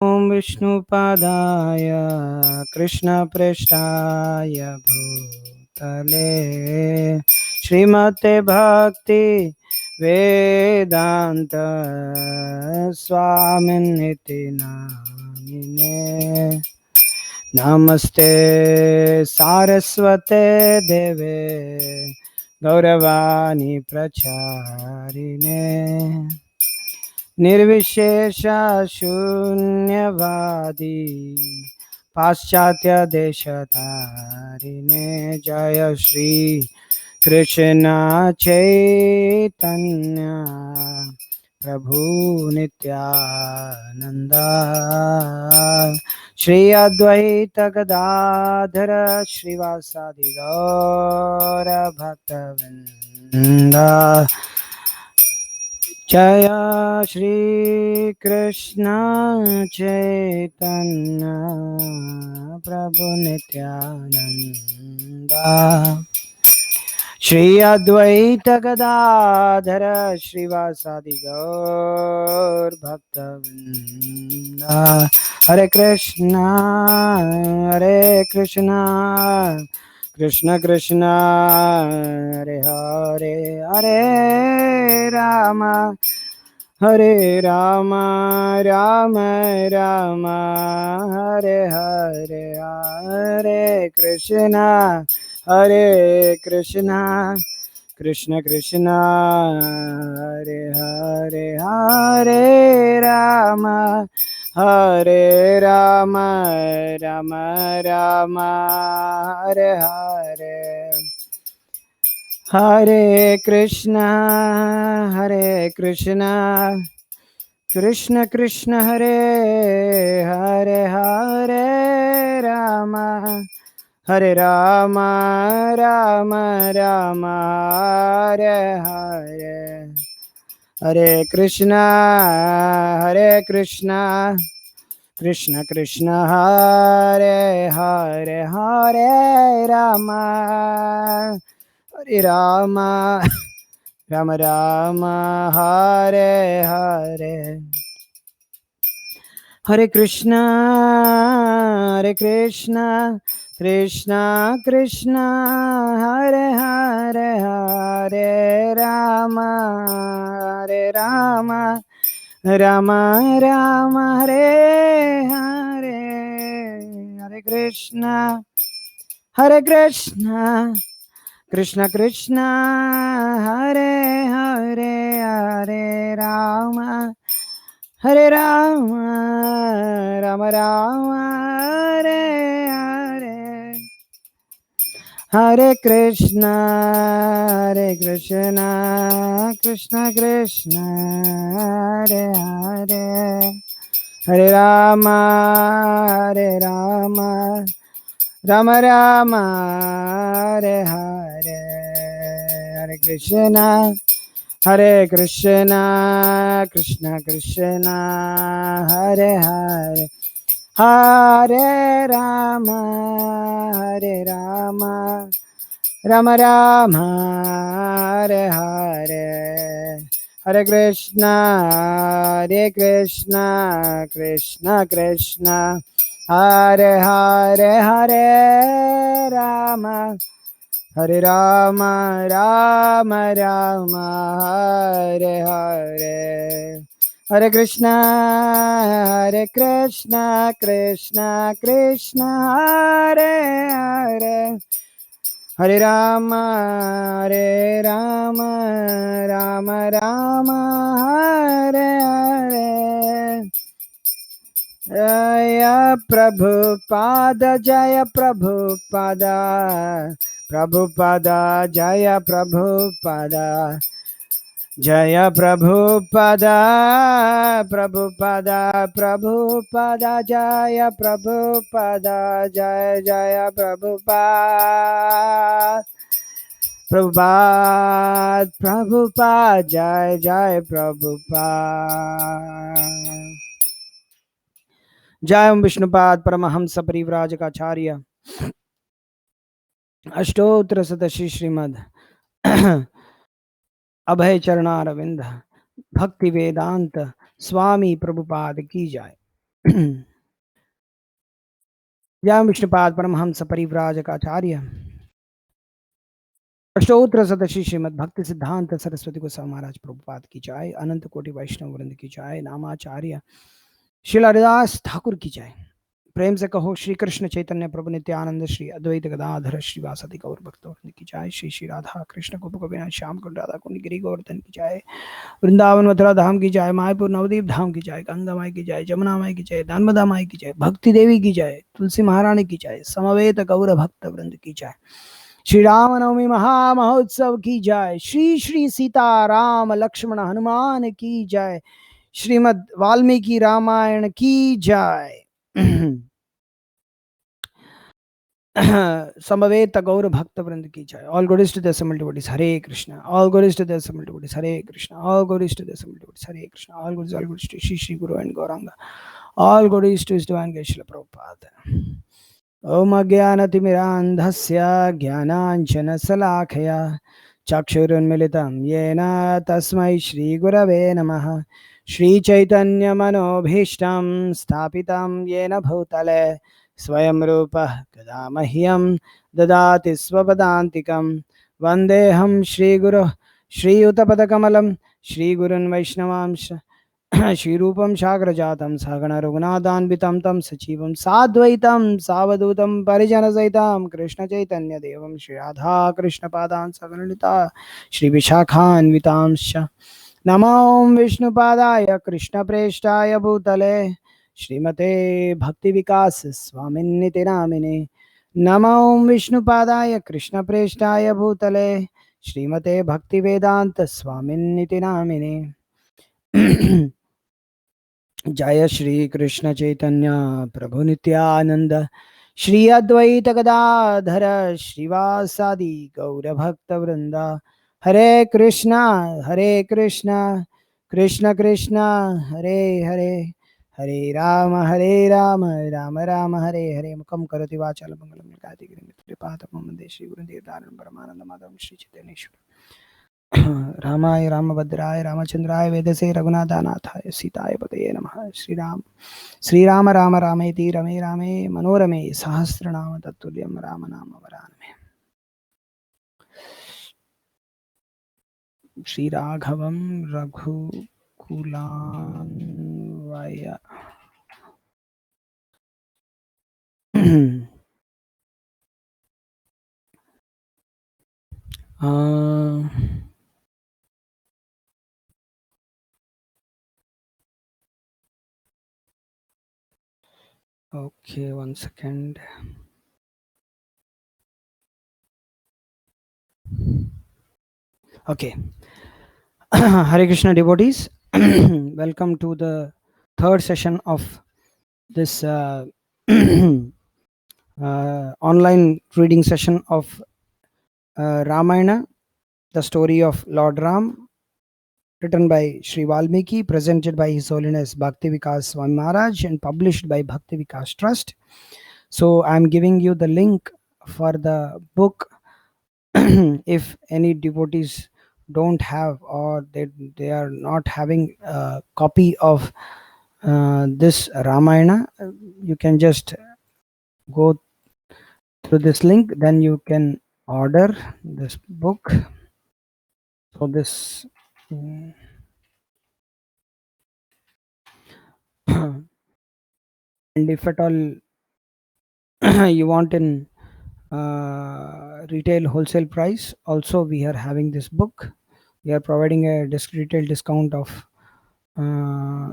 ॐ विष्णुपादाय कृष्णप्रेष्ठाय भूतले श्रीमते भक्ति वेदांत स्वामिनिति नामिने नमस्ते सारस्वते देवे गौरवाणी प्रचारिणे निर्विशेष शून्यवादी पाश्चात्य देशतारिणे जय श्री कृष्ण चैतन्य प्रभु नित्यानंद श्री अद्वैत गदाधर श्रीवासादि गौर भक्तवृंद जय श्री कृष्ण चैतन्य प्रभु नित्यानंद श्री अद्वैत गदाधर श्रीवासादि गौर भक्तवृंद हरे कृष्णा कृष्ण कृष्ण हरे हरे हरे राम राम राम हरे हरे हरे कृष्ण कृष्ण कृष्ण हरे हरे हरे राम राम राम हरे हरे हरे कृष्ण कृष्ण कृष्ण हरे हरे हरे राम राम राम हरे हरे हरे कृष्ण कृष्ण कृष्ण हरे हरे हरे राम राम हरे हरे हरे कृष्ण कृष्ण कृष्ण हरे हरे हरे राम राम राम हरे हरे हरे कृष्ण कृष्ण कृष्ण हरे हरे हरे राम राम राम हरे हरे हरे कृष्ण कृष्ण कृष्ण हरे हरे हरे राम राम हरे हरे हरे कृष्ण कृष्ण कृष्ण हरे हरे हरे राम राम हरे हरे हरे कृष्ण कृष्ण कृष्ण हरे हरे हरे राम राम हरे हरे हरे कृष्ण कृष्ण कृष्ण हरे हरे हरे राम राम हरे हरे जय प्रभुपाद जय प्रभुपाद जय प्रभुपाद जय प्रभुपाद जय प्रभुपाद जय प्रभुपाद जय ओम विष्णुपाद परमहंस परिव्राजकाचार्य अष्टोत्तर शतशी श्रीमद अभय चरणारविंद भक्ति वेदांत स्वामी प्रभुपाद की जाय। जय विष्णुपाद परमहंस परिव्राजकाचार्य अष्टोत्तर सदशी श्रीमद भक्ति सिद्धांत सरस्वती गोस्वामी महाराज प्रभुपाद की जय। अनंत कोटि वैष्णव वृंद की जय। नामाचार्य श्री हरिदास ठाकुर की जय। प्रेम से कहो श्री कृष्ण चैतन्य प्रभु नित्यानंद श्री अद्वैत गदाधर श्रीवासदि गौर भक्तवृंद की जय। श्री श्री राधा कृष्ण गोप गोपिनाथ श्याम कुंड राधा कुंड गिरी गोवर्धन की जय। वृंदावन मथुरा धाम की जय। मायपुर नवदीप धाम की जय। गंगा माई की जय। जमुना माई की जय। नर्मदा माई की जय। भक्ति देवी की जय। तुलसी महारानी की जय। समवेत गौर भक्त वृंद की जय। श्री राम नवमी महामहोत्सव की जय। श्री श्री सीता राम लक्ष्मण हनुमान की जय। श्रीमद् वाल्मीकि रामायण की जय। समवेत गौर भक्त वृंद की जय। All glories to the assembled devotees. Hare Krishna. All glories to the assembled devotees. Hare Krishna. All glories to the assembled devotees. Hare Krishna. All glories to Shri Shri Guru and Gauranga. All glories to His Divine Grace Srila Prabhupada. Om Ajnanatimirandhasya Jnananjanasalakhaya Chakshurunmilitam Yena Tasmai Shri Gurave Namaha. Shri Chaitanya Manobhishtam Sthapitam Yena Bhutale स्वयं रूपः कदा मह्यं ददाति स्वपदान्तिकं वन्देऽहं श्रीगुरुः श्रीयुतपदकमलं श्रीगुरुन् वैष्णवांश श्रीरूपं साग्रजातं सहगण रघुनाथान्वितं तं सजीवं साद्वैतं सावधूतं परिजनसहितं कृष्णचैतन्यदेवं श्रीराधाकृष्णपादान् सगणलिता श्रीविशाखान्वितांश्च नमो विष्णुपादाय कृष्णप्रेष्ठाय भूतले श्रीमते भक्ति विकास स्वामिन्निति नामिने। नमो विष्णुपादाय कृष्णप्रेष्ठाय भूतले श्रीमते भक्ति वेदांत स्वामिन्निति नामिने। जय श्री कृष्ण चैतन्य प्रभु नित्यानंद श्री अद्वैत गदाधर श्रीवासादि गौर भक्त वृंदा। हरे कृष्णा कृष्ण कृष्ण हरे हरे हरे राम राम राम हरे हरे। मुखम करोति वाचालं मंगलं गायति गिरिं कृपातमं वन्दे श्री गुरुदेवतारं परमानंद माधवं श्री चैतन्येश्वर। रामाय रामभद्राय रामचंद्राय वेदसे रघुनाथानाथाय सीताय पतये नमः। श्री राम राम रामेति रमे रामे मनोरमे सहस्रनाम तत्तुल्यं राम नाम वरानने। Shri राघवं रघुकुलान्वय okay, 1 second. Okay. Hare Krishna devotees. Welcome to the third session of this online reading session of Ramayana, the story of Lord Ram, written by Sri Valmiki, presented by His Holiness Bhakti Vikas Swami Maharaj, and published by Bhakti Vikas Trust. So I'm giving you the link for the book. If any devotees don't have, or they are not having a copy of this Ramayana, you can just go through this link, then you can order this book. So this and if at all you want in retail wholesale price, also we are having this book. We are providing a retail discount of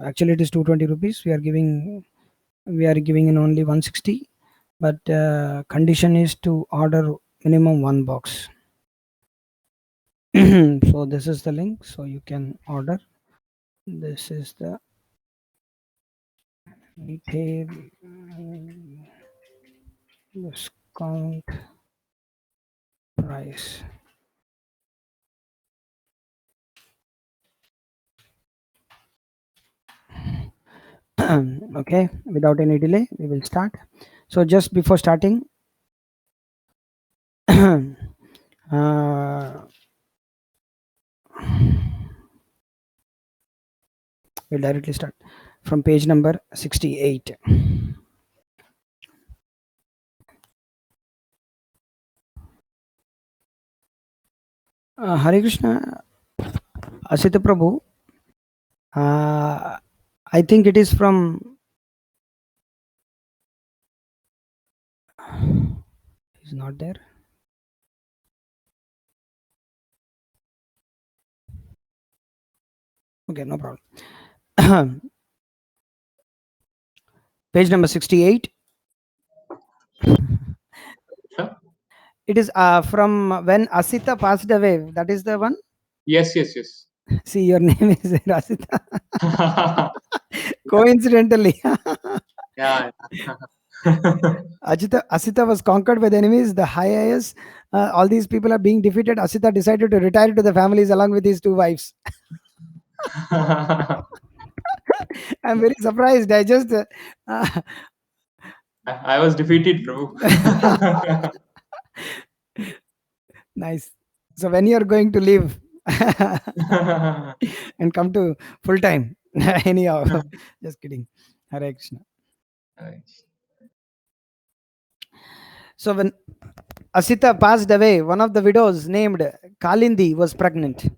actually it is 220 rupees. We are giving in only 160, but condition is to order minimum one box. So this is the link, so you can order. This is the retail discount price. Okay, without any delay we will start. So just before starting, we'll directly start. from page number 68. Hare Krishna, Asita Prabhu. I think it is from. Is not there. Okay, no problem. Page number 68. Sure. It is from when Asita passed away. That is the one. Yes. See, your name is Asita. Coincidentally. Yeah. Asita was conquered by the enemies. The highest, all these people are being defeated. Asita decided to retire to the families along with his 2 wives. I'm very surprised. I just. I was defeated, bro. Nice. So when you are going to leave and come to full time, anyhow, just kidding. Hare Krishna. So when Asita passed away, one of the widows named Kalindi was pregnant.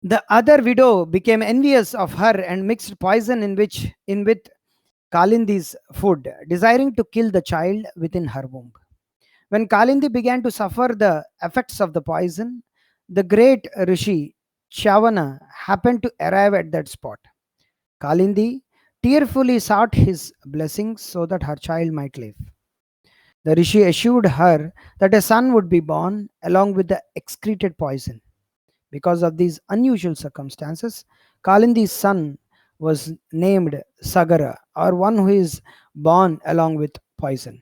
The other widow became envious of her and mixed poison in with Kalindi's food, desiring to kill the child within her womb. When Kalindi began to suffer the effects of the poison, the great Rishi Chavana happened to arrive at that spot. Kalindi tearfully sought his blessings so that her child might live. The Rishi assured her that a son would be born along with the excreted poison. Because of these unusual circumstances, Kalindi's son was named Sagara, or one who is born along with poison.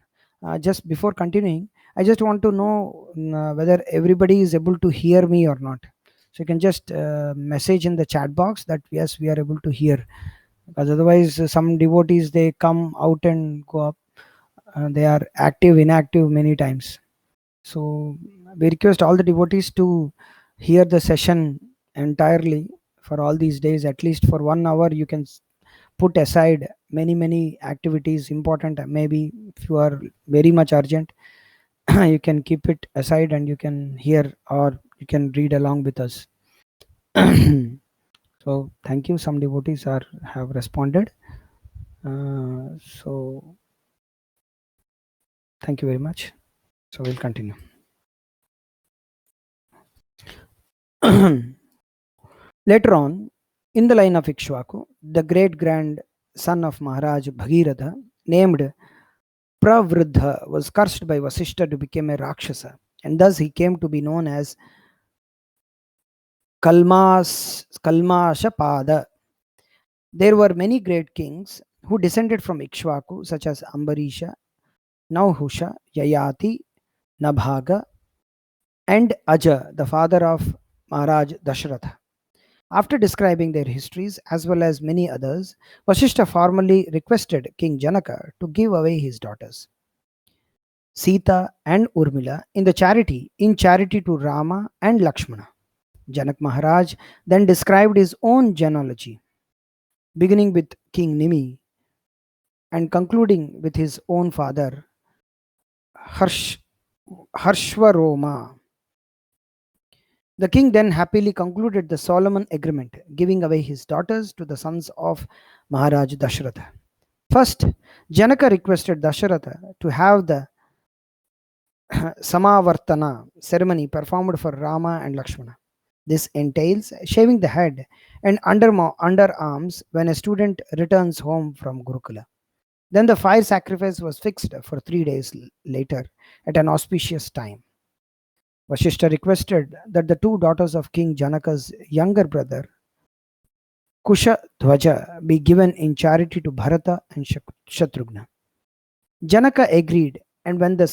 Just before continuing, I just want to know whether everybody is able to hear me or not. So you can just message in the chat box that yes, we are able to hear. Because otherwise, some devotees they come out and go up. They are active, inactive many times. So we request all the devotees to hear the session entirely for all these days. At least for 1 hour, you can put aside many activities important. Maybe if you are very much urgent, you can keep it aside and you can hear or you can read along with us. So thank you. Some devotees have responded. So thank you very much. So we'll continue. Later on, in the line of Ikshvaku, the great grandson of Maharaj Bhagiratha, named Pravruddha, was cursed by Vasishta to become a Rakshasa, and thus he came to be known as Kalmashapada. There were many great kings who descended from Ikshvaku, such as Ambarisha, Nauhusha, Yayati, Nabhaga, and Aja, the father of Maharaj Dashratha. After describing their histories as well as many others, Vasishta formally requested King Janaka to give away his daughters, Sita and Urmila, in charity to Rama and Lakshmana. Janak Maharaj then described his own genealogy, beginning with King Nimi and concluding with his own father, Harshvaroma. The king then happily concluded the Solomon agreement, giving away his daughters to the sons of Maharaj Dashratha. First, Janaka requested Dasharatha to have the Samavartana ceremony performed for Rama and Lakshmana. This entails shaving the head and underarms when a student returns home from Gurukula. Then the fire sacrifice was fixed for 3 days later at an auspicious time. Vasishta requested that the 2 daughters of King Janaka's younger brother, Kusha Dhwaja, be given in charity to Bharata and Shatrughna. Janaka agreed, and when the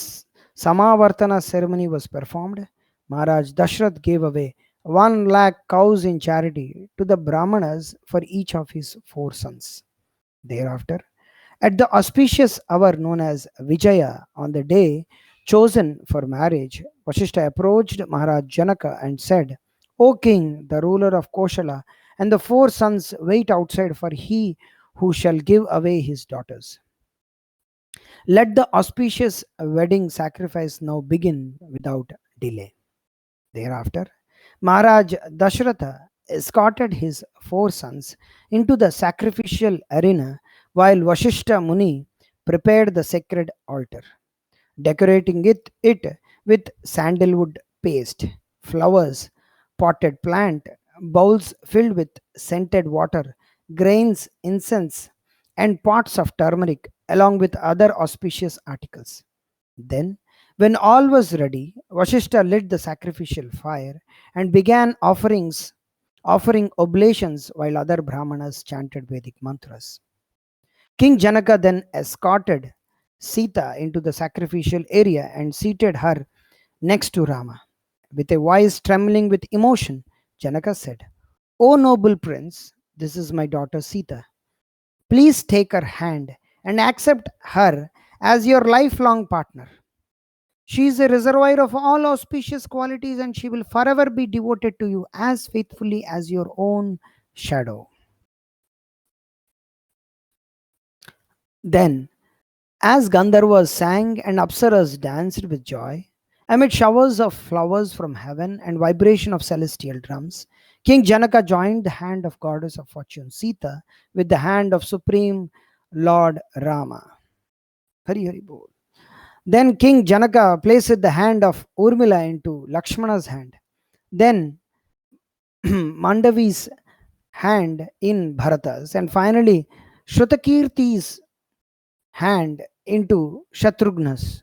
Samavartana ceremony was performed, Maharaj Dashrath gave away 1 lakh cows in charity to the Brahmanas for each of his 4 sons. Thereafter, at the auspicious hour known as Vijaya, on the day chosen for marriage, Vasishta approached Maharaj Janaka and said, O king, the ruler of Koshala and the 4 sons wait outside for he who shall give away his daughters. Let the auspicious wedding sacrifice now begin without delay. Thereafter, Maharaj Dashratha escorted his 4 sons into the sacrificial arena while Vashishta Muni prepared the sacred altar, decorating it with sandalwood paste, flowers, potted plant, bowls filled with scented water, grains, incense, and pots of turmeric, along with other auspicious articles. Then, when all was ready, Vashishta lit the sacrificial fire and began offering oblations while other Brahmanas chanted Vedic mantras. King Janaka then escorted Sita into the sacrificial area and seated her next to Rama. With a voice trembling with emotion, Janaka said, "O noble prince, this is my daughter Sita. Please take her hand and accept her as your lifelong partner. She is a reservoir of all auspicious qualities and she will forever be devoted to you as faithfully as your own shadow." Then, as Gandharvas sang and Apsaras danced with joy, amid showers of flowers from heaven and vibration of celestial drums, King Janaka joined the hand of goddess of fortune Sita with the hand of Supreme Lord Rama. Hari Hari Bol. Then King Janaka placed the hand of Urmila into Lakshmana's hand. Then Mandavi's hand in Bharata's, and finally Shrutakirti's hand into Shatrughna's.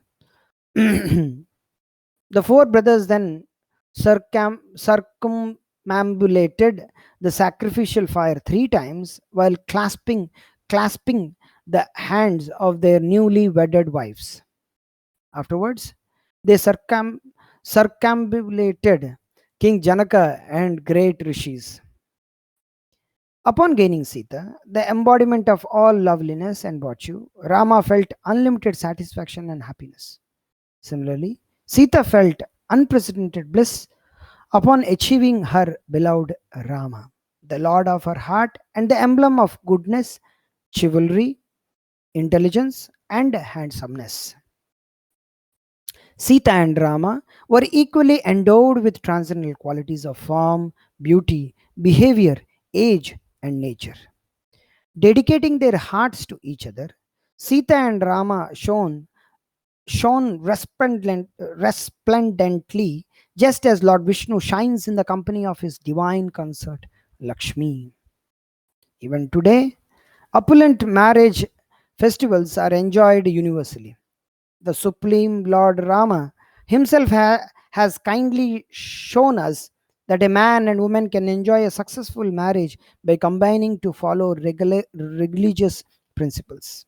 The 4 brothers then circumambulated the sacrificial fire 3 times while clasping the hands of their newly wedded wives. Afterwards, they circumambulated King Janaka and great rishis. Upon gaining Sita, the embodiment of all loveliness and virtue, Rama felt unlimited satisfaction and happiness. Similarly, Sita felt unprecedented bliss upon achieving her beloved Rama, the lord of her heart and the emblem of goodness, chivalry, intelligence, and handsomeness. Sita and Rama were equally endowed with transcendental qualities of form, beauty, behavior, age, and nature. Dedicating their hearts to each other, Sita and Rama shone resplendently, just as Lord Vishnu shines in the company of his divine consort Lakshmi. Even today, opulent marriage festivals are enjoyed universally. The Supreme Lord Rama himself has kindly shown us that a man and woman can enjoy a successful marriage by combining to follow religious principles.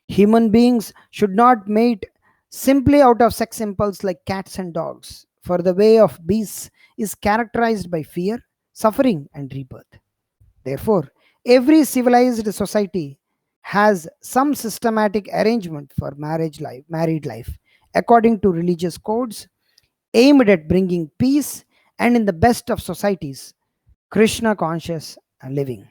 Human beings should not mate simply out of sex impulse like cats and dogs, for the way of beasts is characterized by fear, suffering, and rebirth. Therefore, every civilized society has some systematic arrangement for married life, according to religious codes aimed at bringing peace and, in the best of societies, Krishna conscious living.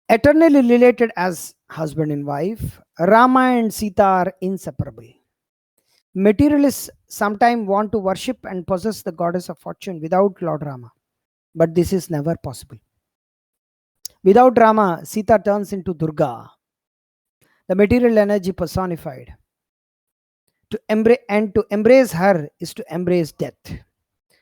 Eternally related as husband and wife, Rama and Sita are inseparable. Materialists sometimes want to worship and possess the goddess of fortune without Lord Rama, but this is never possible. Without Rama, Sita turns into Durga, the material energy personified. To embrace her is to embrace death.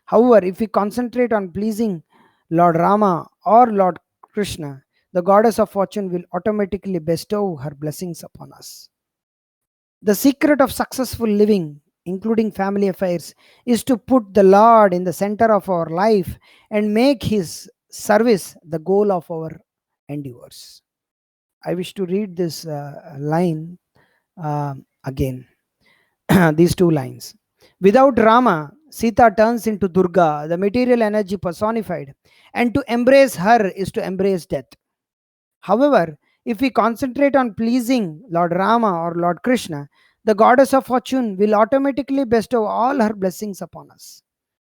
However, if we concentrate on pleasing Lord Rama or Lord Krishna, the goddess of fortune will automatically bestow her blessings upon us. The secret of successful living, including family affairs, is to put the Lord in the center of our life and make his service the goal of our endeavors. I wish to read this line again. These 2 lines. Without Rama, Sita turns into Durga, the material energy personified, and to embrace her is to embrace death. However, if we concentrate on pleasing Lord Rama or Lord Krishna, the goddess of fortune will automatically bestow all her blessings upon us.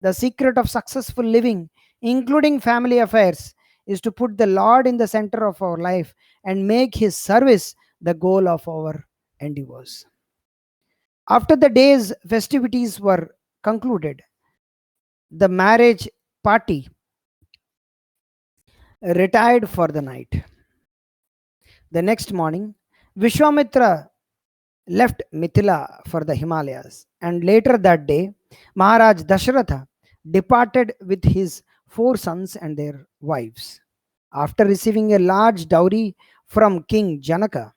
The secret of successful living, including family affairs, is to put the Lord in the center of our life and make His service the goal of our endeavors. After the day's festivities were concluded, the marriage party retired for the night. The next morning, Vishwamitra left Mithila for the Himalayas, and later that day, Maharaj Dasharatha departed with his 4 sons and their wives. After receiving a large dowry from King Janaka,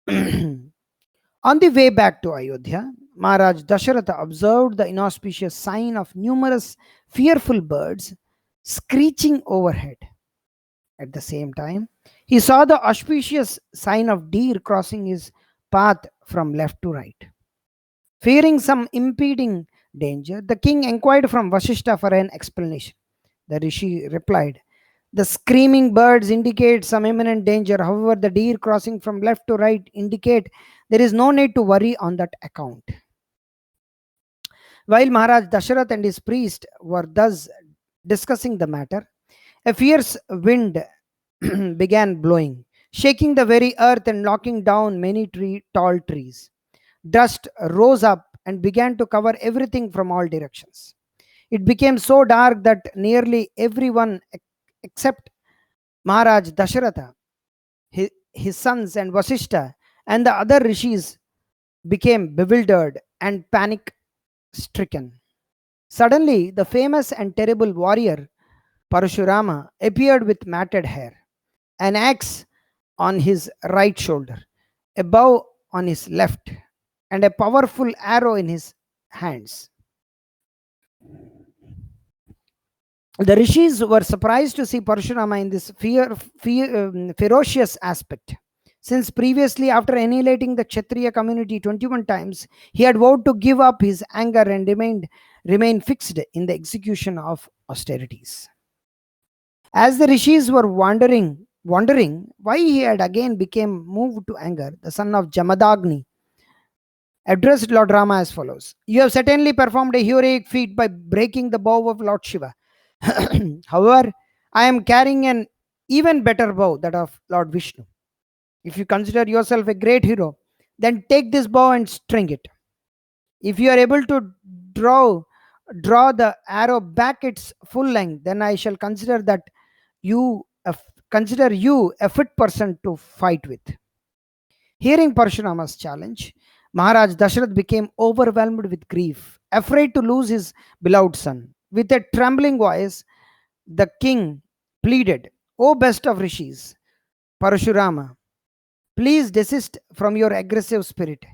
on the way back to Ayodhya, Maharaj Dasharatha observed the inauspicious sign of numerous fearful birds screeching overhead. At the same time, he saw the auspicious sign of deer crossing his path from left to right. Fearing some impending danger, the king inquired from Vasishta for an explanation. The rishi replied, "The screaming birds indicate some imminent danger. However, the deer crossing from left to right indicate there is no need to worry on that account." While Maharaj Dasharath and his priest were thus discussing the matter, a fierce wind began blowing, shaking the very earth and knocking down many tall trees. Dust rose up and began to cover everything from all directions. It became so dark that nearly everyone except Maharaj Dasharatha, his sons, and Vasishta, and the other rishis became bewildered and panic stricken. Suddenly, the famous and terrible warrior Parashurama appeared with matted hair, an axe on his right shoulder, a bow on his left, and a powerful arrow in his hands. The rishis were surprised to see Parashurama in this ferocious aspect. Since previously, after annihilating the Kshatriya community 21 times, he had vowed to give up his anger and remain fixed in the execution of austerities. As the rishis were wondering why he had again become moved to anger, the son of Jamadagni addressed Lord Rama as follows: "You have certainly performed a heroic feat by breaking the bow of Lord Shiva. However, I am carrying an even better bow, that of Lord Vishnu. If you consider yourself a great hero, then take this bow and string it. If you are able to draw the arrow back its full length, then I shall you consider you a fit person to fight with." Hearing Parshurama's challenge, Maharaj Dasharath became overwhelmed with grief, afraid to lose his beloved son. With a trembling voice, the king pleaded, "O best of rishis, Parashurama, please desist from your aggressive spirit.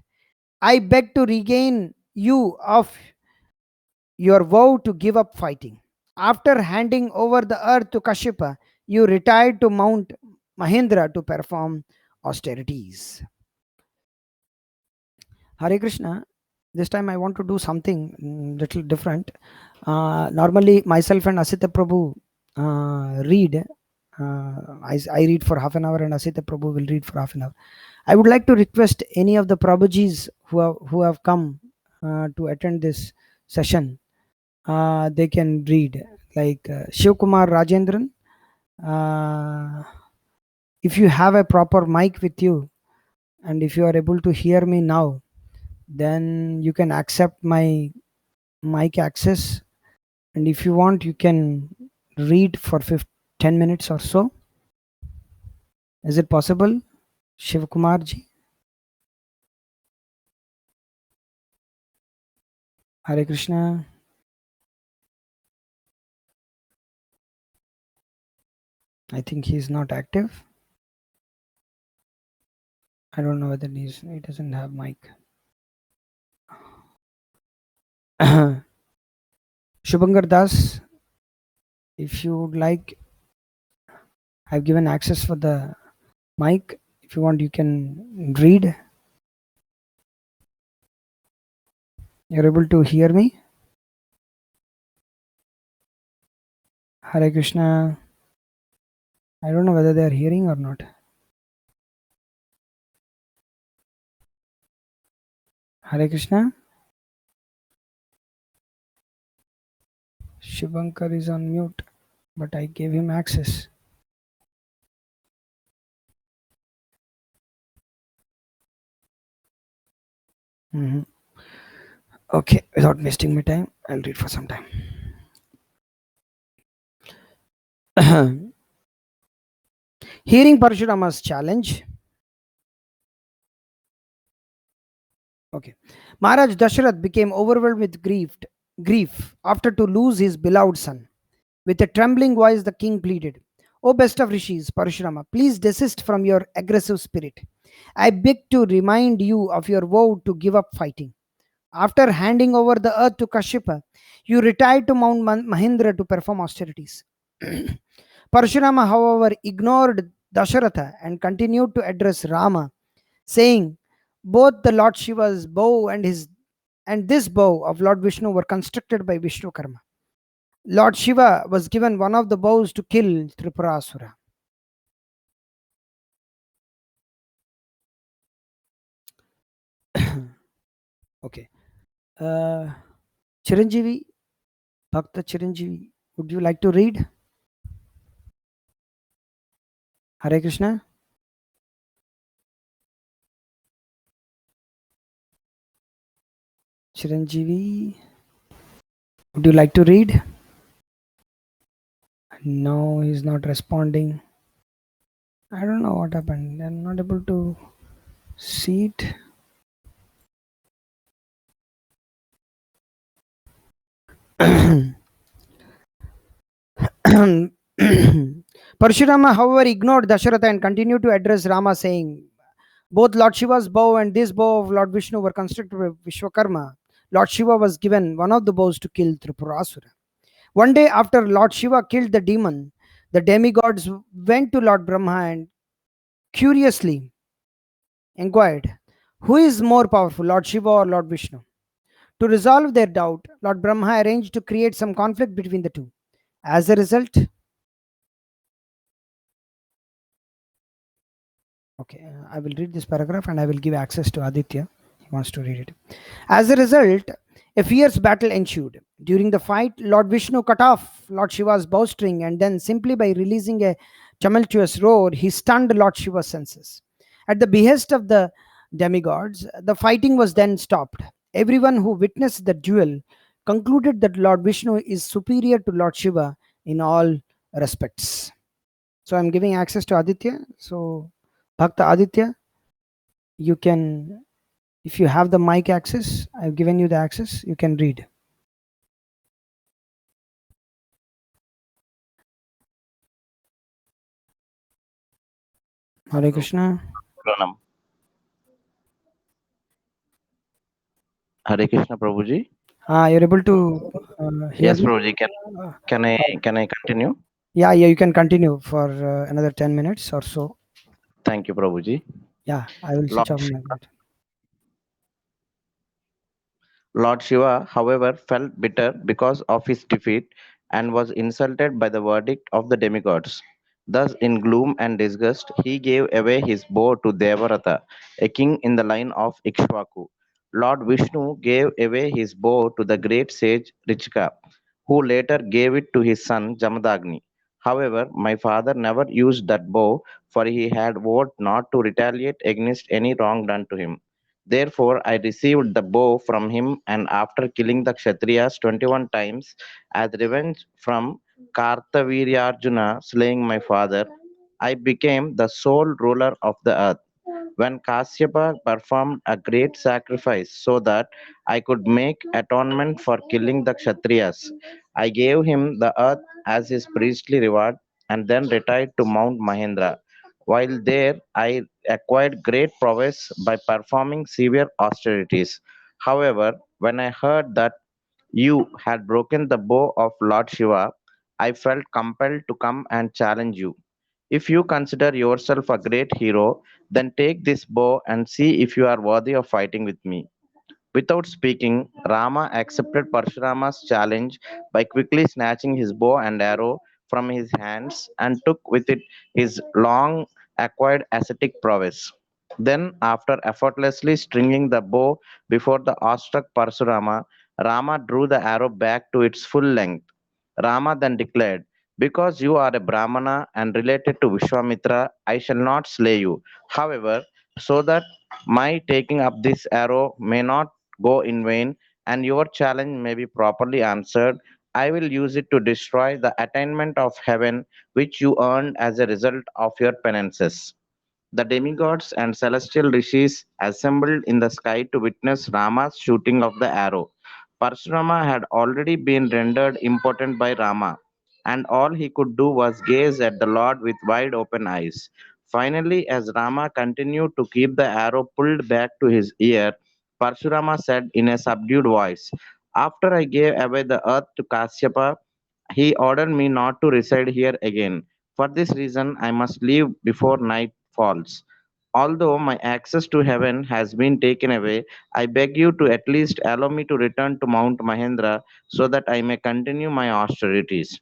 I beg to regain you of your vow to give up fighting. After handing over the earth to Kashyapa, you retired to Mount Mahendra to perform austerities." Hare Krishna. This time I want to do something little different. Normally, myself and Asita Prabhu read. I read for half an hour, and Asita Prabhu will read for half an hour. I would like to request any of the Prabhujis who have come to attend this session. They can read, like Shiv Kumar Rajendran. If you have a proper mic with you, and if you are able to hear me now, then you can accept my mic access, and if you want, you can read for 10 minutes or so. Is it possible, Shiv Kumar ji? Hare Krishna. I think he is not active. I don't know whether he doesn't have mic. Shubhankar Das, if you would like, I've given access for the mic. If you want, you can read. You're able to hear me? Hare Krishna. I don't know whether they are hearing or not. Hare Krishna. Shivankar is on mute, but I gave him access. Mhm. Okay, without wasting my time, I'll read for some time. Hearing Parshurama's challenge. Okay. Maharaj Dasharath became overwhelmed with grief after to lose his beloved son. With a trembling voice, the king pleaded, O best of rishis, Parashurama, please desist from your aggressive spirit. I beg to remind you of your vow to give up fighting. After handing over the earth to Kashyapa, you retired to Mount Mahindra to perform austerities. Parashurama, however, ignored Dasharatha and continued to address Rama, saying, both the Lord Shiva's bow and this bow of Lord Vishnu were constructed by Vishnukarma. Lord Shiva was given one of the bows to kill Tripurasura. Okay. Chiranjeevi, Bhakta Chiranjeevi, would you like to read? Hare Krishna. Chiranjeevi, would you like to read? No, he's not responding. I don't know what happened. I'm not able to see it. Parshurama, however, ignored Dasharatha and continued to address Rama, saying, both Lord Shiva's bow and this bow of Lord Vishnu were constructed by Vishwakarma. Lord Shiva was given one of the bows to kill Tripurasura. One day after Lord Shiva killed the demon, the demigods went to Lord Brahma and curiously inquired, who is more powerful, Lord Shiva or Lord Vishnu? To resolve their doubt, Lord Brahma arranged to create some conflict between the two. As a result, okay, I will read this paragraph and I will give access to Aditya. He wants to read it. As a result, a fierce battle ensued. During the fight, Lord Vishnu cut off Lord Shiva's bowstring and then, simply by releasing a tumultuous roar, he stunned Lord Shiva's senses. At the behest of the demigods, the fighting was then stopped. Everyone who witnessed the duel concluded that Lord Vishnu is superior to Lord Shiva in all respects. So I'm giving access to Aditya. So, Bhakta Aditya, you can, if you have the mic access, I've given you the access, you can read. Hare Krishna. Pranam. Hare Krishna, Prabhuji. You're able to hear Yes, me? Prabhuji. Can I continue? Yeah, you can continue for another 10 minutes or so. Thank you, Prabhuji. Yeah, I will switch off my mic. Lord Shiva, however, felt bitter because of his defeat and was insulted by the verdict of the demigods. Thus, in gloom and disgust, he gave away his bow to Devarata, a king in the line of Ikshvaku. Lord Vishnu gave away his bow to the great sage Richika, who later gave it to his son Jamadagni. However, my father never used that bow, for he had vowed not to retaliate against any wrong done to him. Therefore, I received the bow from him, and after killing the Kshatriyas 21 times as revenge from Kartaviryarjuna slaying my father, I became the sole ruler of the earth. When Kasyapa performed a great sacrifice so that I could make atonement for killing the Kshatriyas, I gave him the earth as his priestly reward and then retired to Mount Mahendra. While there, I acquired great prowess by performing severe austerities. However, when I heard that you had broken the bow of Lord Shiva, I felt compelled to come and challenge you. If you consider yourself a great hero, then take this bow and see if you are worthy of fighting with me. Without speaking, Rama accepted Parshurama's challenge by quickly snatching his bow and arrow from his hands and took with it his long acquired ascetic prowess. Then, after effortlessly stringing the bow before the awestruck Parshurama, Rama drew the arrow back to its full length. Rama then declared, "Because you are a Brahmana and related to Vishwamitra, I shall not slay you. However, so that my taking up this arrow may not go in vain and your challenge may be properly answered, I will use it to destroy the attainment of heaven which you earned as a result of your penances." The demigods and celestial rishis assembled in the sky to witness Rama's shooting of the arrow. Parshurama had already been rendered impotent by Rama, and all he could do was gaze at the Lord with wide open eyes. Finally, as Rama continued to keep the arrow pulled back to his ear, Parshurama said in a subdued voice, "After I gave away the earth to Kasyapa, he ordered me not to reside here again. For this reason, I must leave before night falls. Although my access to heaven has been taken away, I beg you to at least allow me to return to Mount Mahendra so that I may continue my austerities.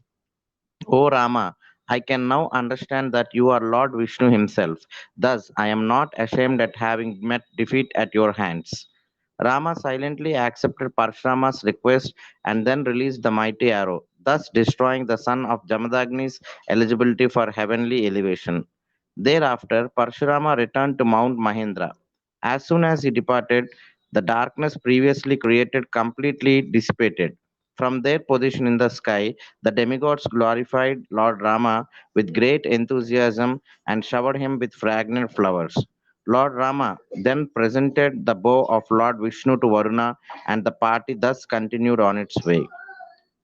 O Rama, I can now understand that you are Lord Vishnu himself. Thus, I am not ashamed at having met defeat at your hands." Rama silently accepted Parshurama's request and then released the mighty arrow, thus destroying the son of Jamadagni's eligibility for heavenly elevation. Thereafter, Parshurama returned to Mount Mahendra. As soon as he departed, the darkness previously created completely dissipated. From their position in the sky, the demigods glorified Lord Rama with great enthusiasm and showered him with fragrant flowers. Lord Rama then presented the bow of Lord Vishnu to Varuna, and the party thus continued on its way.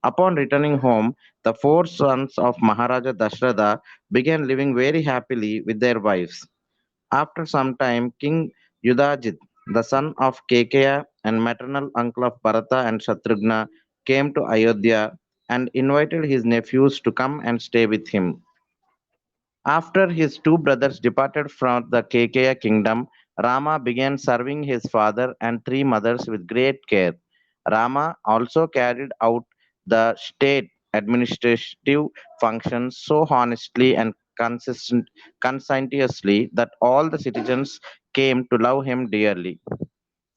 Upon returning home, the four sons of Maharaja Dashratha began living very happily with their wives. After some time, King Yudhajit, the son of Kekeya and maternal uncle of Bharata and Shatrughna, came to Ayodhya and invited his nephews to come and stay with him. After his two brothers departed from the Kekeya kingdom, Rama began serving his father and three mothers with great care. Rama also carried out the state administrative functions so honestly and conscientiously that all the citizens came to love him dearly.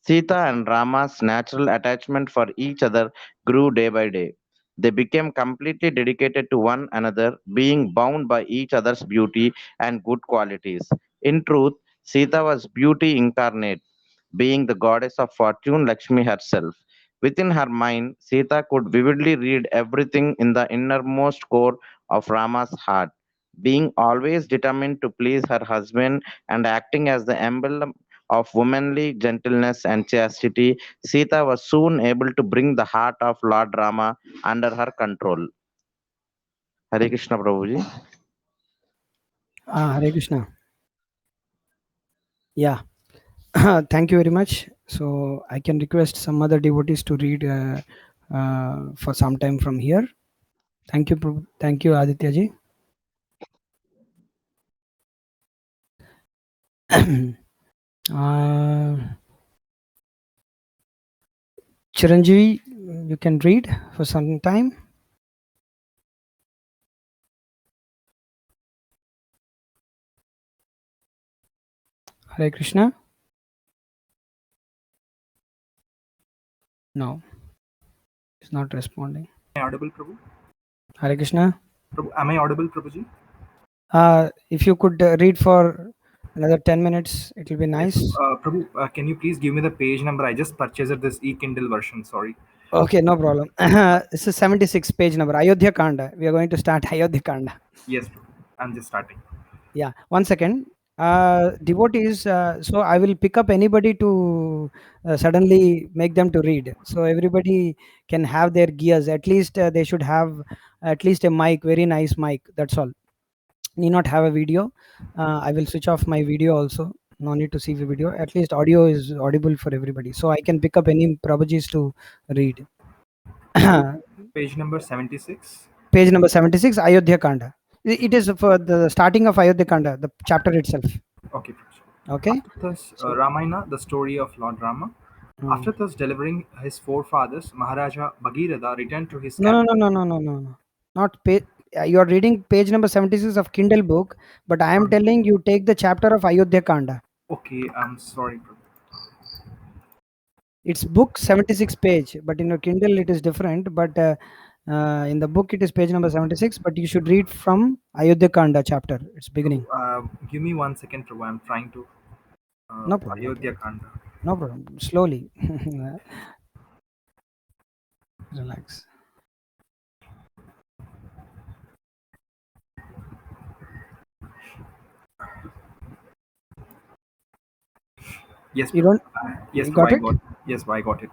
Sita and Rama's natural attachment for each other grew day by day. They became completely dedicated to one another, being bound by each other's beauty and good qualities. In truth, Sita was beauty incarnate, being the goddess of fortune, Lakshmi herself. Within her mind, Sita could vividly read everything in the innermost core of Rama's heart. Being always determined to please her husband and acting as the emblem of womanly gentleness and chastity, Sita was soon able to bring the heart of Lord Rama under her control. Hare Krishna Prabhuji. Hare Krishna. Yeah. Thank you very much. So I can request some other devotees to read for some time from here. Thank you, thank you, Aditya ji. Chiranjeevi, you can read for some time. Hare Krishna. No, he's not responding. Am I audible, Prabhu? Hare Krishna. Prabhu, am I audible, Prabhuji? If you could read for another 10 minutes, it will be nice. Prabhu, can you please give me the page number? I just purchased this e-Kindle version. Sorry. Okay, no problem. This is 76 page number. Ayodhya Kanda. We are going to start Ayodhya Kanda. Yes, Prabhu. I'm just starting. Yeah, 1 second. Devotees, so I will pick up anybody to suddenly make them to read. So everybody can have their gears. At least they should have at least a mic, very nice mic. That's all. Need not have a video. I will switch off my video also. No need to see the video. At least audio is audible for everybody. So I can pick up any Prabhujis to read. Page number 76. Page number 76, Ayodhya Kanda. It is for the starting of Ayodhya Kanda, the chapter itself. Okay, Prabhuji. Okay. Thus, Ramayana, the story of Lord Rama. After thus delivering his forefathers, Maharaja Bhagirath returned to his No. Not page. You are reading page number 76 of Kindle book, but I am telling you take the chapter of Ayodhya Kanda. Okay, I'm sorry, Prabhu. It's book 76 page, but in your Kindle it is different. But In the book, it is page number 76, but you should read from Ayodhya Kanda chapter. It's beginning. Give me 1 second, Prabhu. I'm trying to. No problem. Ayodhya Kanda. No problem. Slowly. Relax. Yes, You Prabhu. don't. Yes, You Prabhu, got I it? got. Yes, Prabhu, I got it.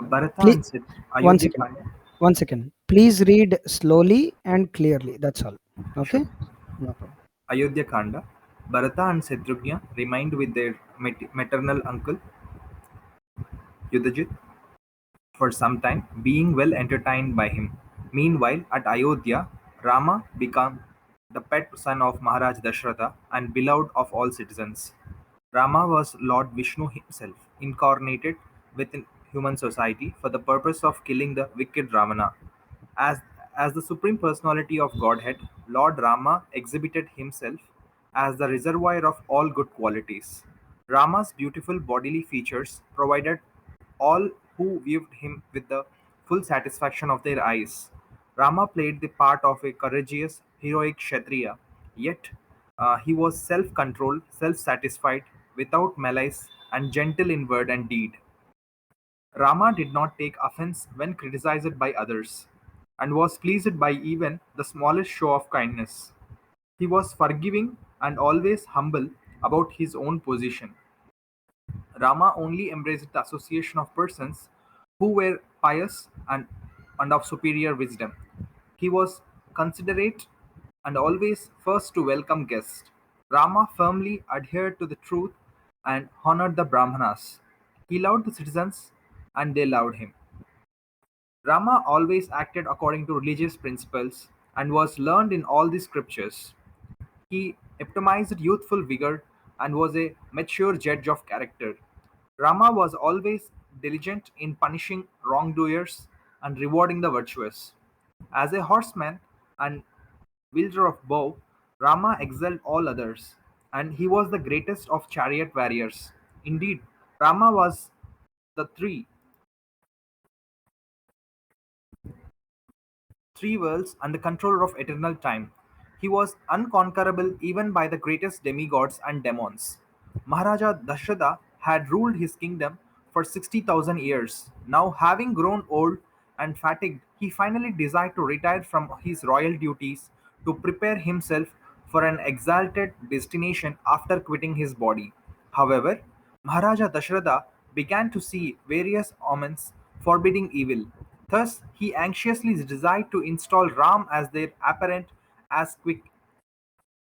Bharata Please, and Sid. one Ayodhya second. Kanda. 1 second. Please read slowly and clearly. That's all. Okay? Sure. No problem. Ayodhya Kanda. Bharata and Shatrugna remained with their maternal uncle Yudhajit for some time, being well entertained by him. Meanwhile, at Ayodhya, Rama became the pet son of Maharaj Dasharatha and beloved of all citizens. Rama was Lord Vishnu himself, incarnated within human society for the purpose of killing the wicked Ravana. As, as the supreme personality of Godhead, Lord Rama exhibited himself as the reservoir of all good qualities. Rama's beautiful bodily features provided all who viewed him with the full satisfaction of their eyes. Rama played the part of a courageous, heroic Kshatriya, yet he was self controlled, self satisfied, without malice, and gentle in word and deed. Rama did not take offense when criticized by others, and was pleased by even the smallest show of kindness. He was forgiving and always humble about his own position. Rama only embraced the association of persons who were pious and of superior wisdom. He was considerate and always first to welcome guests. Rama firmly adhered to the truth and honored the Brahmanas. He loved the citizens and they loved him. Rama always acted according to religious principles and was learned in all the scriptures. He epitomized youthful vigor and was a mature judge of character. Rama was always diligent in punishing wrongdoers and rewarding the virtuous. As a horseman and wielder of bow, Rama excelled all others, and he was the greatest of chariot warriors. Indeed, Rama was the three worlds and the controller of eternal time. He was unconquerable even by the greatest demigods and demons. Maharaja Dasharatha had ruled his kingdom for 60,000 years. Now, having grown old and fatigued, he finally decided to retire from his royal duties to prepare himself for an exalted destination after quitting his body. However, Maharaja Dasharatha began to see various omens forbidding evil. Thus, he anxiously desired to install Ram as their apparent as quick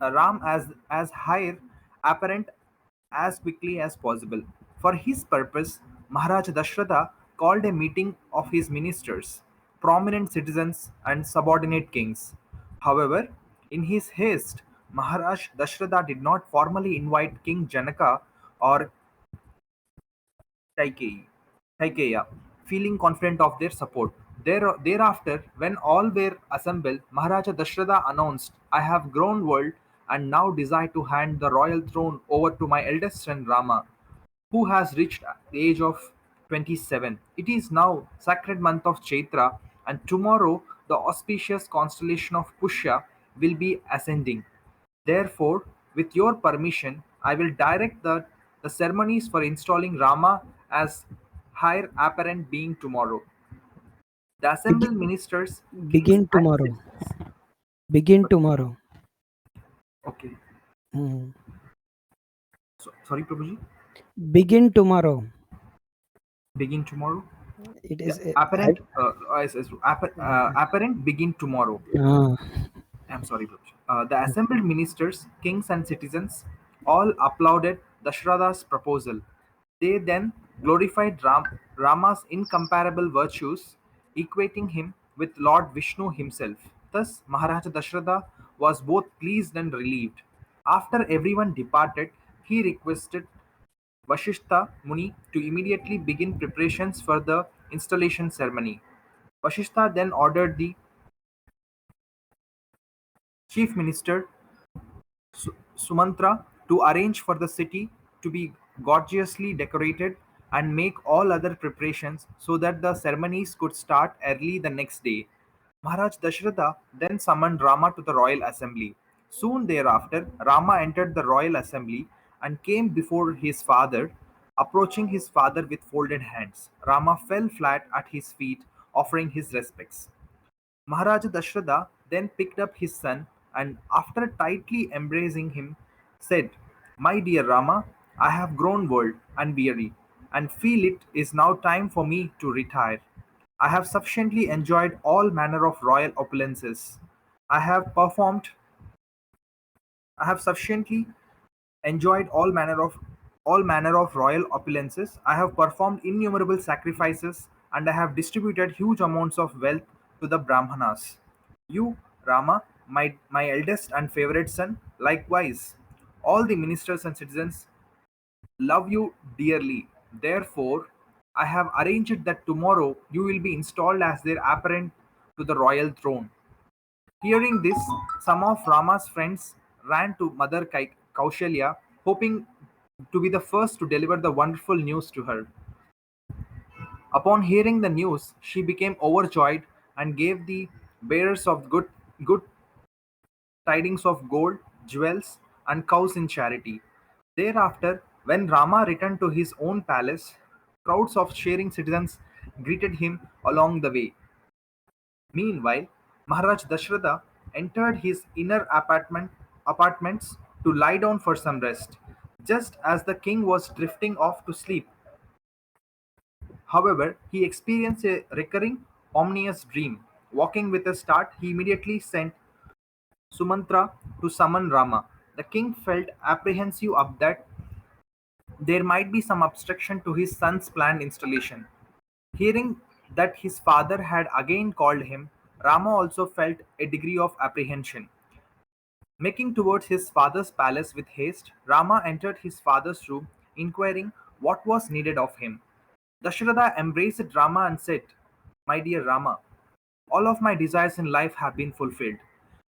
Ram as heir apparent as quickly as possible. For his purpose, Maharaj Dasharatha called a meeting of his ministers, prominent citizens, and subordinate kings. However, in his haste, Maharaj Dasharatha did not formally invite King Janaka or Taikeya, feeling confident of their support. Thereafter, when all were assembled, Maharaja Dasharatha announced, I have grown old and now desire to hand the royal throne over to my eldest son Rama, who has reached the age of 27. It is now sacred month of Chaitra, and tomorrow the auspicious constellation of Pushya will be ascending. Therefore, with your permission, I will direct the ceremonies for installing Rama as higher apparent being tomorrow. The Begin, assembled ministers, kings, begin and tomorrow. citizens. Begin tomorrow. Okay. Hmm. Sorry, Prabhuji. Begin tomorrow. Begin tomorrow. It Yeah, is. apparent. Apparent begin tomorrow. Ah, I'm sorry, Prabhuji. The assembled ministers, kings, and citizens all applauded Dasharatha's proposal. They then glorified Rama's incomparable virtues, equating him with Lord Vishnu himself. Thus, Maharaja Dasharatha was both pleased and relieved. After everyone departed, he requested Vasishtha Muni to immediately begin preparations for the installation ceremony. Vasishtha then ordered the chief minister Sumantra to arrange for the city to be gorgeously decorated and make all other preparations so that the ceremonies could start early the next day. Maharaj Dashratha then summoned Rama to the royal assembly. Soon thereafter, Rama entered the royal assembly and came before his father. Approaching his father with folded hands, Rama fell flat at his feet, offering his respects. Maharaja Dashratha then picked up his son and, after tightly embracing him, said, "My dear Rama, I have grown old and weary, and feel it is now time for me to retire. I have sufficiently enjoyed all manner of royal opulences. I have performed I have sufficiently enjoyed all manner of royal opulences. I have performed innumerable sacrifices, and I have distributed huge amounts of wealth to the Brahmanas. You, Rama, my eldest and favorite son, likewise. All the ministers and citizens love you dearly. Therefore, I have arranged that tomorrow you will be installed as their apparent to the royal throne. Hearing this, some of Rama's friends ran to Mother Kaushalya, hoping to be the first to deliver the wonderful news to her. Upon hearing the news, she became overjoyed and gave the bearers of good tidings of gold, jewels, and cows in charity. Thereafter, when Rama returned to his own palace, crowds of cheering citizens greeted him along the way. Meanwhile, Maharaj Dashratha entered his inner apartments to lie down for some rest. Just as the king was drifting off to sleep, however, he experienced a recurring, ominous dream. Walking with a start, he immediately sent Sumantra to summon Rama. The king felt apprehensive of that there might be some obstruction to his son's planned installation. Hearing that his father had again called him, Rama also felt a degree of apprehension. Making towards his father's palace with haste, Rama entered his father's room, inquiring what was needed of him. Dasharatha embraced Rama and said, "My dear Rama, all of my desires in life have been fulfilled,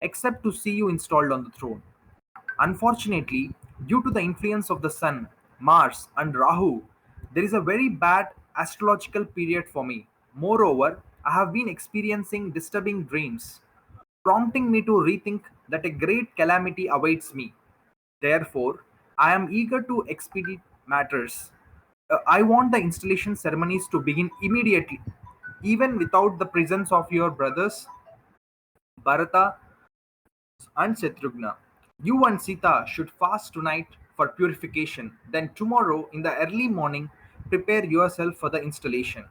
except to see you installed on the throne. Unfortunately, due to the influence of the Sun, Mars, and Rahu, there is a very bad astrological period for me. Moreover, I have been experiencing disturbing dreams, prompting me to rethink that a great calamity awaits me. Therefore, I am eager to expedite matters. I want the installation ceremonies to begin immediately, even without the presence of your brothers Bharata and Shatrughna. You and Sita should fast tonight for purification. Then tomorrow in the early morning, prepare yourself for the installation."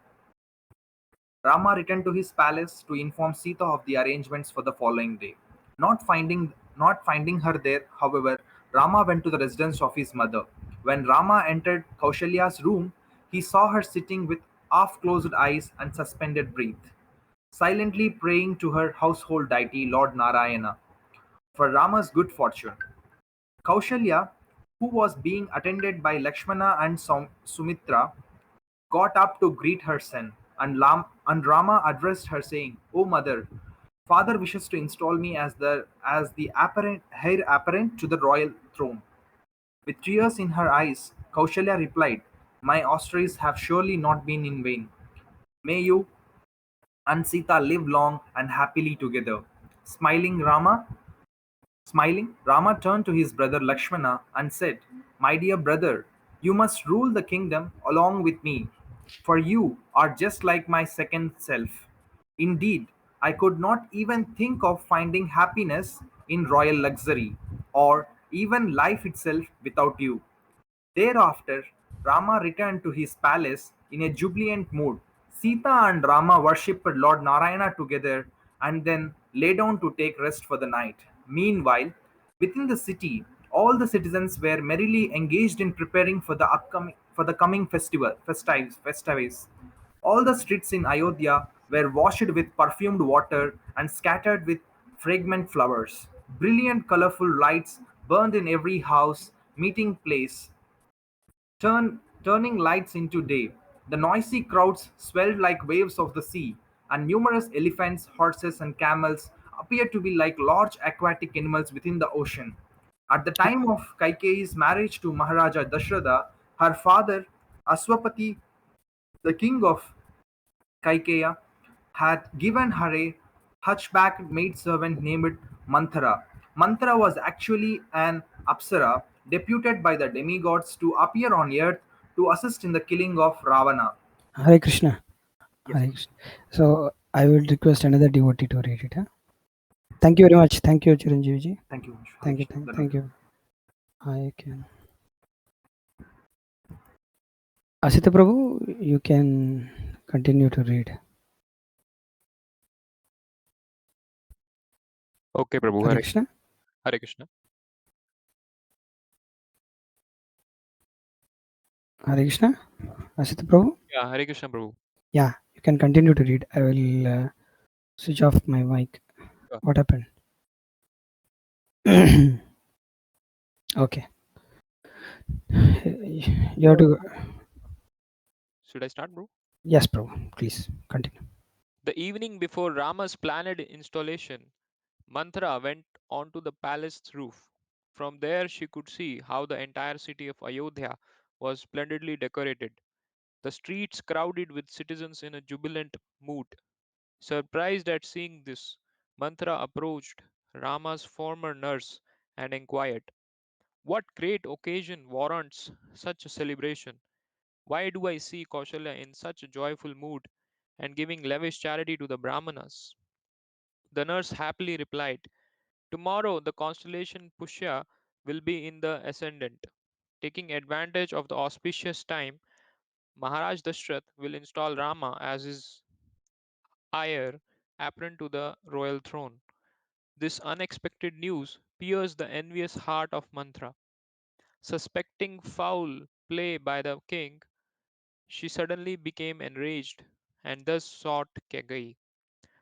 Rama returned to his palace to inform Sita of the arrangements for the following day. Not finding her there, however, Rama went to the residence of his mother. When Rama entered Kaushalya's room, he saw her sitting with half-closed eyes and suspended breath, silently praying to her household deity Lord Narayana for Rama's good fortune. Kaushalya, who was being attended by Lakshmana and Sumitra, got up to greet her son, and Rama addressed her, saying, "O mother, father wishes to install me as the heir apparent to the royal throne." With tears in her eyes, Kaushalya replied, "My auspices have surely not been in vain. May you and Sita live long and happily together." Smiling, Rama turned to his brother Lakshmana and said, "My dear brother, you must rule the kingdom along with me, for you are just like my second self. Indeed, I could not even think of finding happiness in royal luxury, or even life itself without you." Thereafter, Rama returned to his palace in a jubilant mood. Sita and Rama worshipped Lord Narayana together and then lay down to take rest for the night. Meanwhile, within the city, all the citizens were merrily engaged in preparing for the coming festivities. All the streets in Ayodhya were washed with perfumed water and scattered with fragrant flowers. Brilliant, colorful lights burned in every house, meeting place, turning lights into day. The noisy crowds swelled like waves of the sea, and numerous elephants, horses, and camels appeared to be like large aquatic animals within the ocean. At the time of Kaikeyi's marriage to Maharaja Dashratha, her father Aswapati, the king of Kaikeya, had given her a hunchback maidservant named Manthara. Manthara was actually an Apsara deputed by the demigods to appear on earth to assist in the killing of Ravana. Hare Krishna. Yes, Hare Maharaj. Krishna. So I will request another devotee to read it. Huh? Thank you very much. Thank you, Chiranjeev ji. Thank you, Maharaj. Hare Thank you. Krishna. Thank you. I can. Asita Prabhu, you can continue to read. Okay, Prabhu. Hare Hare, Krishna. Hare Krishna. Hare Krishna. Asita Prabhu. Yeah, Hare Krishna, Prabhu. Yeah, you can continue to read. I will switch off my mic. Sure. What happened? Okay. You have to. Should I start, bro? Yes, Prabhu. Please continue. The evening before Rama's planned installation, Manthara went onto the palace roof. From there, she could see how the entire city of Ayodhya was splendidly decorated, the streets crowded with citizens in a jubilant mood. Surprised at seeing this, Manthara approached Rama's former nurse and inquired, "What great occasion warrants such a celebration? Why do I see Kaushalya in such a joyful mood and giving lavish charity to the Brahmanas?" The nurse happily replied, "Tomorrow the constellation Pushya will be in the ascendant. Taking advantage of the auspicious time, Maharaj Dashrath will install Rama as his heir apparent to the royal throne." This unexpected news pierced the envious heart of Manthra. Suspecting foul play by the king, she suddenly became enraged and thus sought Kegai.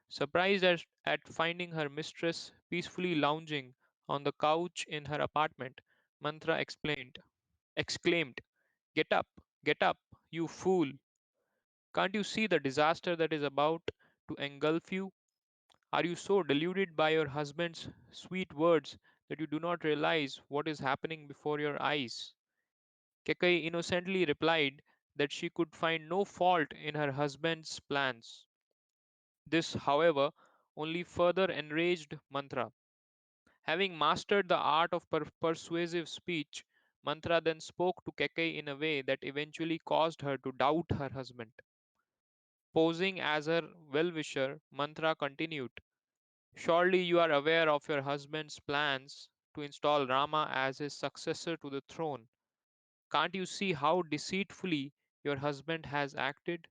Surprised at finding her mistress peacefully lounging on the couch in her apartment, Manthra exclaimed, get up, you fool! Can't you see the disaster that is about to engulf you? Are you so deluded by your husband's sweet words that you do not realize what is happening before your eyes?" Kekai innocently replied that she could find no fault in her husband's plans. This, however, only further enraged Mantra. Having mastered the art of persuasive speech, Mantra then spoke to Kekai in a way that eventually caused her to doubt her husband. Posing as her well wisher, Mantra continued, "Surely you are aware of your husband's plans to install Rama as his successor to the throne. Can't you see how deceitfully your husband has acted?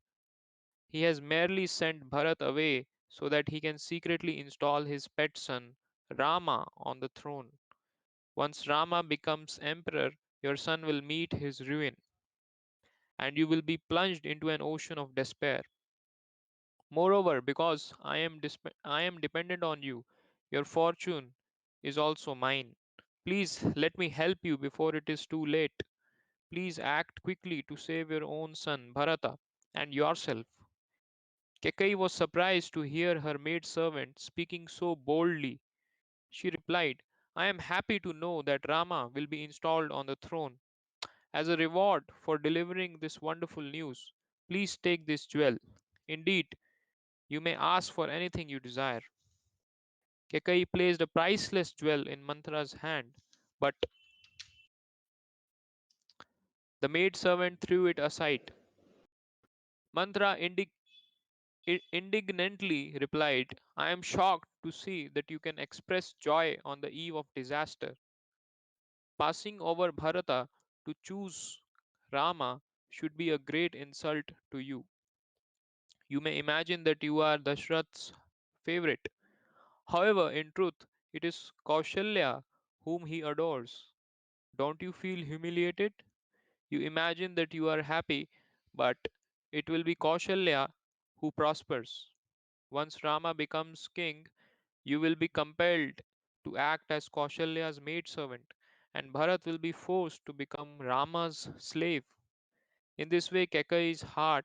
He has merely sent Bharat away so that he can secretly install his pet son, Rama, on the throne. Once Rama becomes emperor, your son will meet his ruin, and you will be plunged into an ocean of despair. Moreover, because I am dependent on you, your fortune is also mine. Please let me help you before it is too late. Please act quickly to save your own son, Bharata, and yourself." Kekai was surprised to hear her maidservant speaking so boldly. She replied, "I am happy to know that Rama will be installed on the throne. As a reward for delivering this wonderful news, please take this jewel. Indeed, you may ask for anything you desire." Kekai placed a priceless jewel in Manthara's hand, but the maidservant threw it aside. Manthara indignantly replied, "I am shocked to see that you can express joy on the eve of disaster. Passing over Bharata to choose Rama should be a great insult to you. You may imagine that you are Dashrath's favorite. However, in truth, it is Kaushalya whom he adores. Don't you feel humiliated? You imagine that you are happy, but it will be Kaushalya who prospers. Once Rama becomes king, you will be compelled to act as Kaushalya's maidservant, and Bharat will be forced to become Rama's slave. In this way, Kekai's heart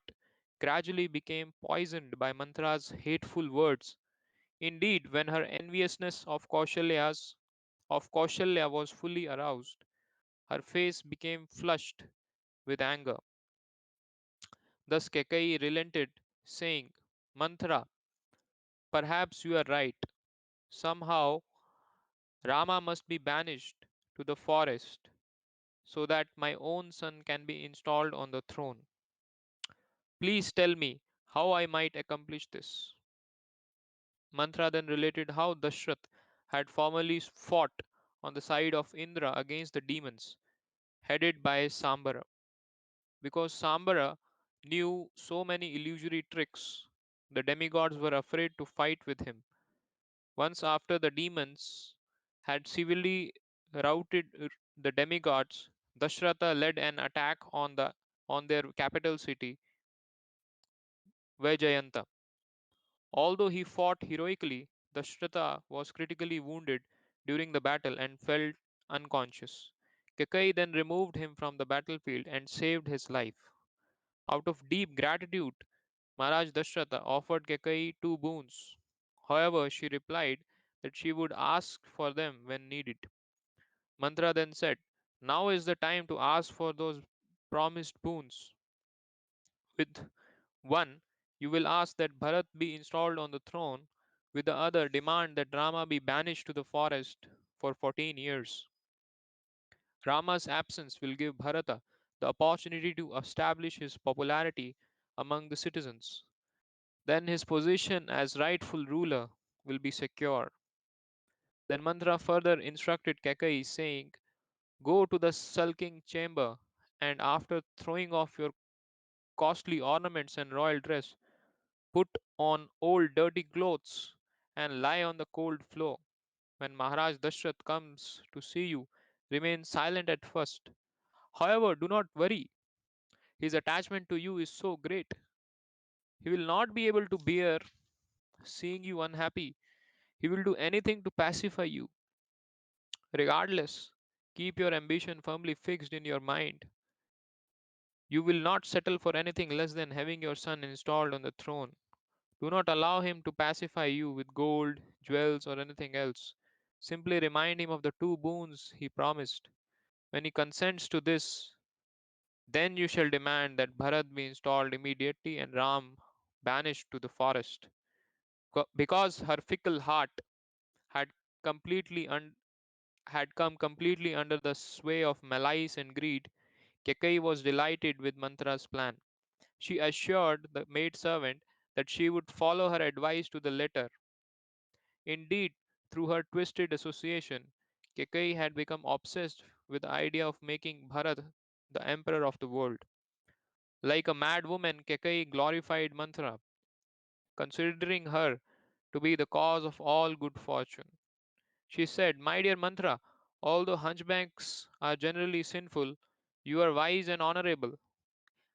gradually became poisoned by Mantra's hateful words. Indeed, when her enviousness of Kaushalya was fully aroused, her face became flushed with anger. Thus Kekai relented, saying, "Manthara, Perhaps you are right. Somehow, Rama must be banished to the forest so that my own son can be installed on the throne. Please tell me how I might accomplish this. Mantra then related how Dashrath had formerly fought on the side of Indra against the demons, headed by Sambara. Because Sambara knew so many illusory tricks, the demigods were afraid to fight with him. Once after the demons had severely routed the demigods, Dashratha led an attack on their capital city, Vijayanta. Although he fought heroically, Dashratha was critically wounded during the battle and fell unconscious. Kekai then removed him from the battlefield and saved his life. Out of deep gratitude, Maharaj Dashratha offered Kekai two boons. However, she replied that she would ask for them when needed. Mantra then said, "Now is the time to ask for those promised boons. With one, you will ask that Bharat be installed on the throne. With the other, demand that Rama be banished to the forest for 14 years. Rama's absence will give Bharata the opportunity to establish his popularity among the citizens. Then his position as rightful ruler will be secure." Then Mantra further instructed Kekai, saying, "Go to the sulking chamber, and after throwing off your costly ornaments and royal dress, put on old dirty clothes and lie on the cold floor. When Maharaj Dashrath comes to see you, remain silent at first. However, do not worry. His attachment to you is so great. He will not be able to bear seeing you unhappy. He will do anything to pacify you. Regardless, keep your ambition firmly fixed in your mind. You will not settle for anything less than having your son installed on the throne. Do not allow him to pacify you with gold, jewels, or anything else. Simply remind him of the two boons he promised. When he consents to this, then you shall demand that Bharat be installed immediately and Ram banished to the forest." Because her fickle heart had completely had come completely under the sway of malice and greed, Kekai was delighted with Mantra's plan. She assured the maidservant that she would follow her advice to the letter. Indeed, through her twisted association, Kekai had become obsessed with the idea of making Bharat the emperor of the world. Like a mad woman, Kekai glorified Mantra, considering her to be the cause of all good fortune. She said, "My dear Mantra, although hunchbacks are generally sinful, you are wise and honorable.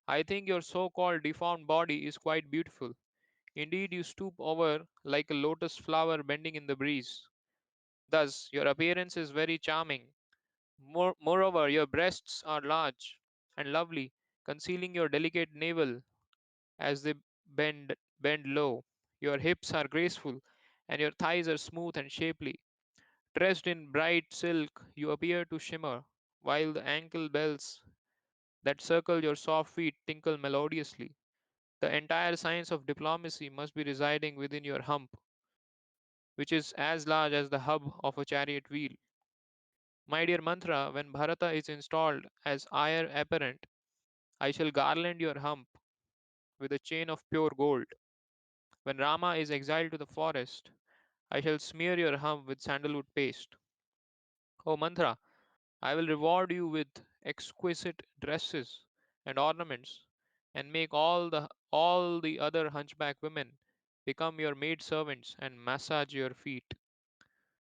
I think your so called deformed body is quite beautiful. Indeed, you stoop over like a lotus flower bending in the breeze. Thus, your appearance is very charming. Moreover, your breasts are large and lovely, concealing your delicate navel as they bend low. Your hips are graceful, and your thighs are smooth and shapely. Dressed in bright silk, you appear to shimmer, while the ankle bells that circle your soft feet tinkle melodiously. The entire science of diplomacy must be residing within your hump, which is as large as the hub of a chariot wheel. My dear Mantra, when Bharata is installed as heir apparent, I shall garland your hump with a chain of pure gold. When Rama is exiled to the forest, I shall smear your hump with sandalwood paste. O Mantra, I will reward you with exquisite dresses and ornaments, and make all the other hunchback women become your maid servants and massage your feet.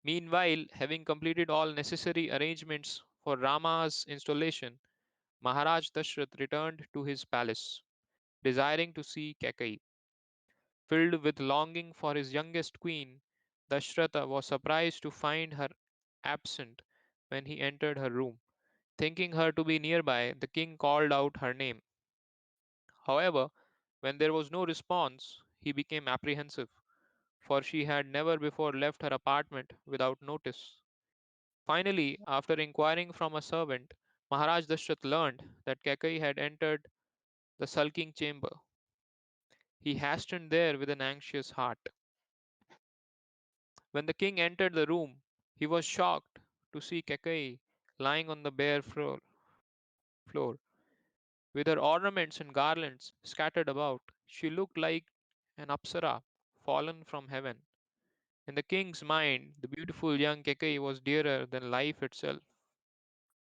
Meanwhile, having completed all necessary arrangements for Rama's installation, Maharaj Dashrath returned to his palace, desiring to see Kekai. Filled with longing for his youngest queen, Dashratha was surprised to find her absent when he entered her room. Thinking her to be nearby, the king called out her name. However, when there was no response, he became apprehensive, for she had never before left her apartment without notice. Finally, after inquiring from a servant, Maharaj Dashrath learned that Kekai had entered the sulking chamber. He hastened there with an anxious heart. When the king entered the room, he was shocked to see Kekai lying on the bare floor, with her ornaments and garlands scattered about. She looked like an apsara fallen from heaven. In the king's mind, the beautiful young Kekai was dearer than life itself.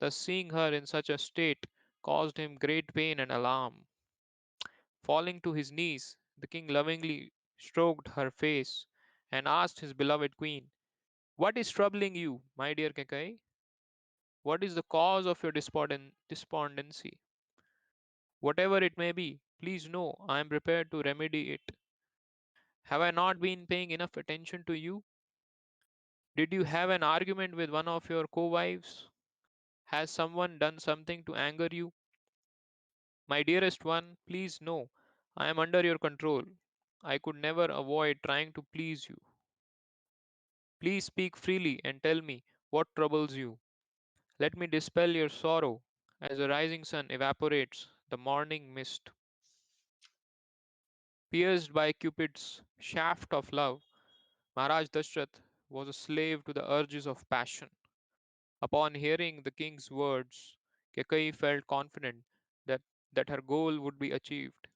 Thus, seeing her in such a state caused him great pain and alarm. Falling to his knees, the king lovingly stroked her face and asked his beloved queen, "What is troubling you, my dear Kekai? What is the cause of your despondency? Whatever it may be, please know I am prepared to remedy it. Have I not been paying enough attention to you? Did you have an argument with one of your co wives? Has someone done something to anger you? My dearest one, please know I am under your control. I could never avoid trying to please you. Please speak freely and tell me what troubles you. Let me dispel your sorrow as the rising sun evaporates the morning mist. Pierced by Cupid's shaft of love, Maharaj Dashrath was a slave to the urges of passion. Upon hearing the king's words, Kekai felt confident that, that her goal would be achieved.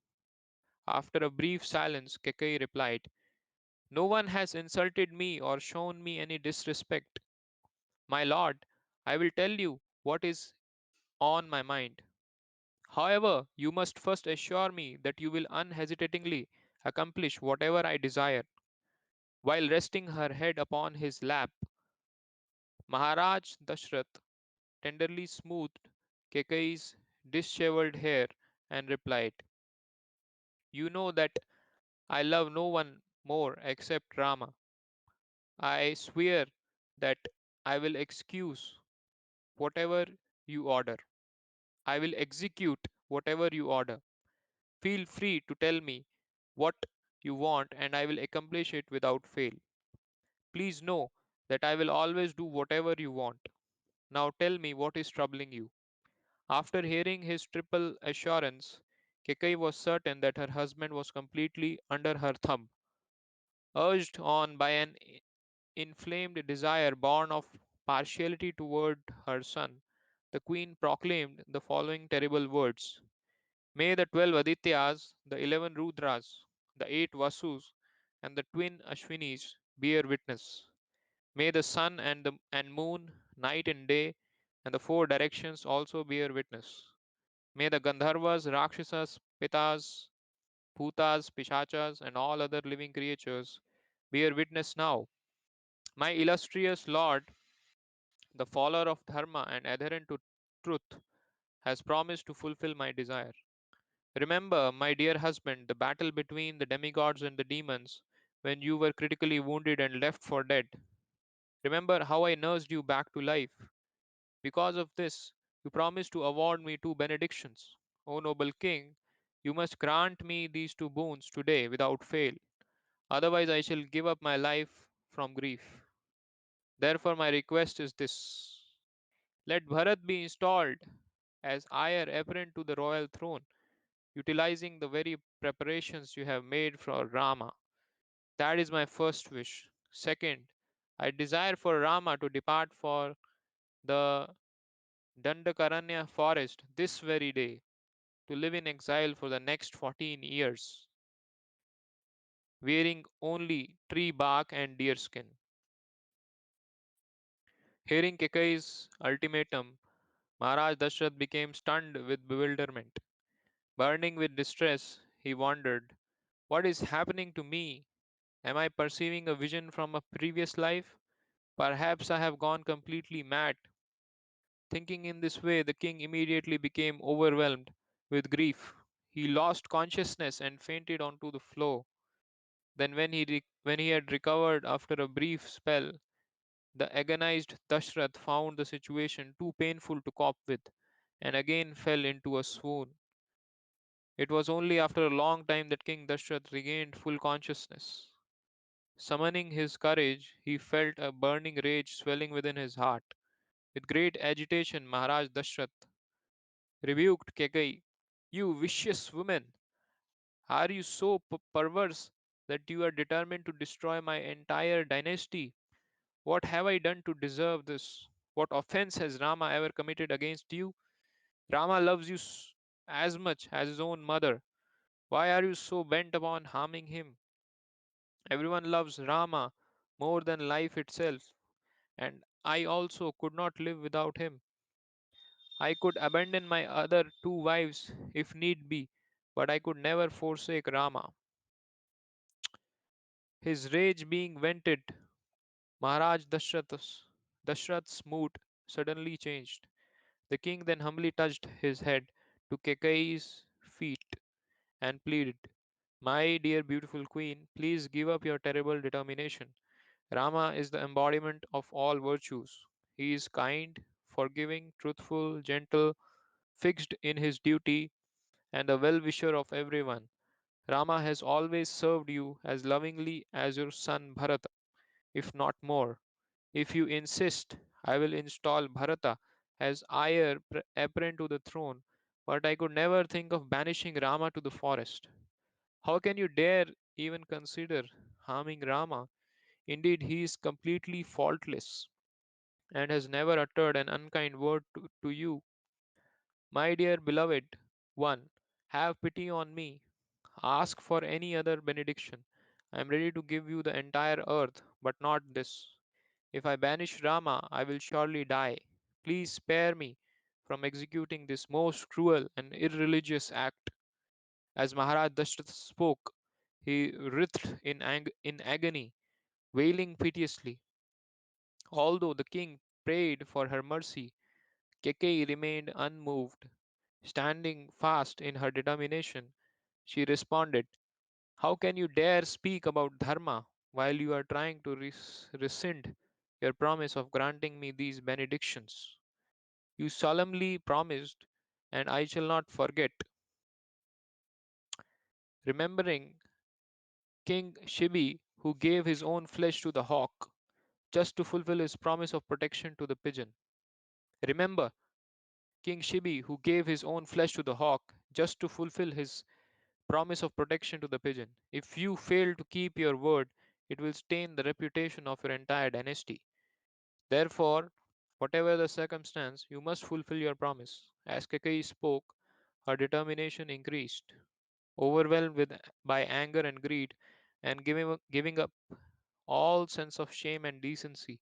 After a brief silence, Kekai replied, "No one has insulted me or shown me any disrespect. My lord, I will tell you what is on my mind. However, you must first assure me that you will unhesitatingly accomplish whatever I desire." While resting her head upon his lap, Maharaj Dashrath tenderly smoothed Kekai's disheveled hair and replied, "You know that I love no one more except Rama. I swear that I will excuse whatever you order. I will execute whatever you order. Feel free to tell me what you want and I will accomplish it without fail. Please know that I will always do whatever you want. Now tell me what is troubling you." After hearing his triple assurance, Kekai was certain that her husband was completely under her thumb. Urged on by an inflamed desire born of partiality toward her son, the queen proclaimed the following terrible words: "May the 12 Adityas, the 11 Rudras, the 8 Vasus, and the twin Ashwinis bear witness. May the sun and moon, night and day, and the four directions also bear witness. May the Gandharvas, Rakshasas, Pitas, Bhutas, Pishachas, and all other living creatures bear witness now. My illustrious lord, the follower of Dharma and adherent to truth, has promised to fulfill my desire. Remember, my dear husband, the battle between the demigods and the demons when you were critically wounded and left for dead. Remember how I nursed you back to life. Because of this, you promised to award me two benedictions. O noble king, you must grant me these two boons today without fail. Otherwise, I shall give up my life from grief. Therefore, my request is this: let Bharat be installed as heir apparent to the royal throne, utilizing the very preparations you have made for Rama. That is my first wish. Second, I desire for Rama to depart for the Dandakaranya forest this very day, to live in exile for the next 14 years, wearing only tree bark and deer skin. Hearing Kekai's ultimatum, Maharaj Dashrath became stunned with bewilderment. Burning with distress, he wondered, "What is happening to me? Am I perceiving a vision from a previous life? Perhaps I have gone completely mad." Thinking in this way, the king immediately became overwhelmed with grief. He lost consciousness and fainted onto the floor. Then, when he had recovered after a brief spell, the agonized Dashrath found the situation too painful to cope with and again fell into a swoon. It was only after a long time that King Dashrath regained full consciousness. Summoning his courage, he felt a burning rage swelling within his heart. With great agitation, Maharaj Dashrath rebuked Kekai. "You vicious woman! Are you so perverse that you are determined to destroy my entire dynasty? What have I done to deserve this? What offense has Rama ever committed against you? Rama loves you as much as his own mother. Why are you so bent upon harming him? Everyone loves Rama more than life itself, and I also could not live without him. I could abandon my other two wives if need be, but I could never forsake Rama. His rage being vented, Maharaj Dashrath's mood suddenly changed. The king then humbly touched his head to Kekai's feet and pleaded, "My dear beautiful queen, please give up your terrible determination. Rama is the embodiment of all virtues. He is kind, forgiving, truthful, gentle, fixed in his duty, and the well wisher of everyone. Rama has always served you as lovingly as your son Bharata, if not more. If you insist, I will install Bharata as heir apparent to the throne, but I could never think of banishing Rama to the forest. How can you dare even consider harming Rama? Indeed, he is completely faultless and has never uttered an unkind word to you. My dear beloved one, have pity on me. Ask for any other benediction. I am ready to give you the entire earth, but not this. If I banish Rama, I will surely die. Please spare me from executing this most cruel and irreligious act." As Maharaj Dashrath spoke, he writhed in agony, wailing piteously. Although the king prayed for her mercy, Kekei remained unmoved. Standing fast in her determination, she responded, "How can you dare speak about dharma while you are trying to rescind your promise of granting me these benedictions? You solemnly promised, and I shall not forget." Remembering King Shibi, who gave his own flesh to the hawk just to fulfill his promise of protection to the pigeon. Remember King Shibi, who gave his own flesh to the hawk just to fulfill his promise of protection to the pigeon. If you fail to keep your word, it will stain the reputation of your entire dynasty. Therefore, whatever the circumstance, you must fulfill your promise. As Kekai spoke, her determination increased. Overwhelmed by anger and greed, and giving up all sense of shame and decency,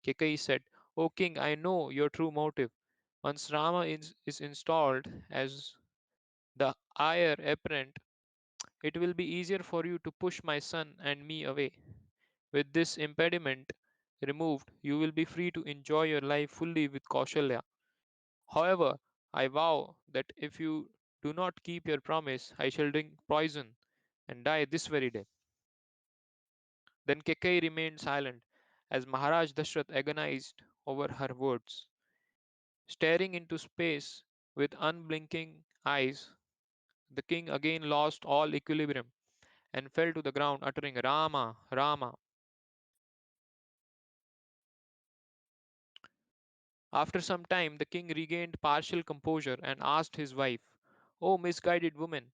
Kekai said, "O king, I know your true motive. Once Rama is installed as the heir apparent, it will be easier for you to push my son and me away. With this impediment removed, you will be free to enjoy your life fully with Kaushalya. However, I vow that if you do not keep your promise, I shall drink poison and die this very day." Then Kekai remained silent as Maharaj Dashrath agonized over her words. Staring into space with unblinking eyes, the king again lost all equilibrium and fell to the ground, uttering "Rama, Rama." After some time, the king regained partial composure and asked his wife, "O misguided woman,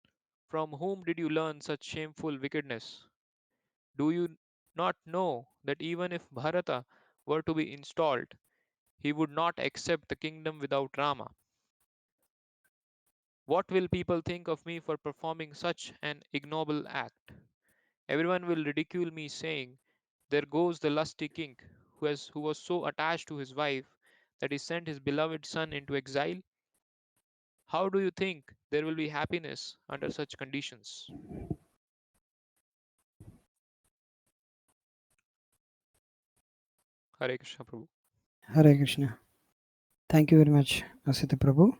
from whom did you learn such shameful wickedness? Do you not know that even if Bharata were to be installed, he would not accept the kingdom without Rama? What will people think of me for performing such an ignoble act? Everyone will ridicule me, saying, 'There goes the lusty king, who was so attached to his wife that he sent his beloved son into exile.' How do you think there will be happiness under such conditions?" Hare Krishna Prabhu. Hare Krishna. Thank you very much, Asita Prabhu.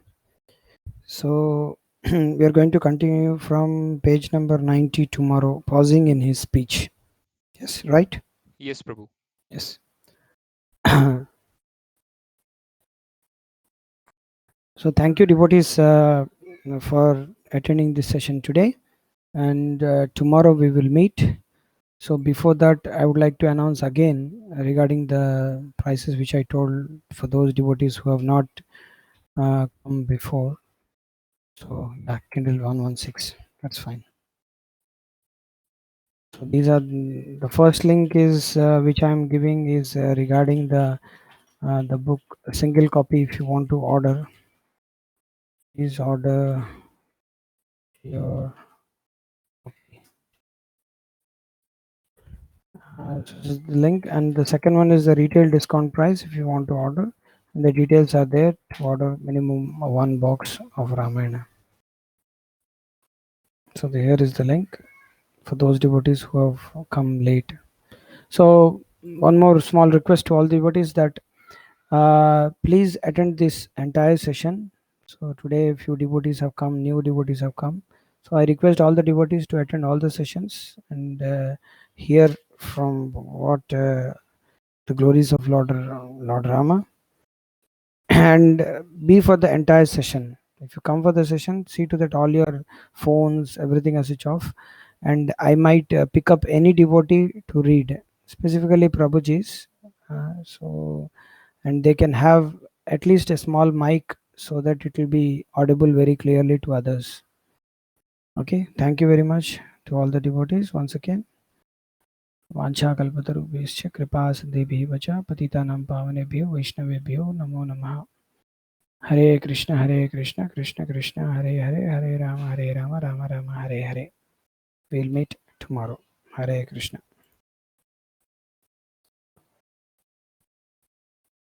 So we are going to continue from page number 90 tomorrow, pausing in his speech. Yes, right? Yes, Prabhu. Yes. So thank you, devotees, for attending this session today. And tomorrow we will meet. So before that, I would like to announce again regarding the prices which I told for those devotees who have not come before. So yeah, Kindle 116. That's fine. So So these are the first link is which I am giving is regarding the book, a single copy. If you want to order, please order your so this is the link. And the second one is the retail discount price if you want to order, and the details are there to order minimum 1 box of Ramayana. So here is the link for those devotees who have come late. So one more small request to all devotees that please attend this entire session. So today a few devotees have come, new devotees have come. So I request all the devotees to attend all the sessions and hear from what the glories of Lord Rama, and be for the entire session. If you come for the session, see to that all your phones, everything are switch off, and I might pick up any devotee to read, specifically Prabhuji's. So, and they can have at least a small mic so that it will be audible very clearly to others. Okay, thank you very much to all the devotees once again. वाञ्छा कल्पतरुभ्यश्च कृपा सिन्धुभ्यः च पतितानां पावनेभ्यो वैष्णवेभ्यो नमो नमः. Hare Krishna, Krishna Krishna, Hare Hare, Hare Rama, Rama Rama, Hare Hare. We'll meet tomorrow. Hare Krishna.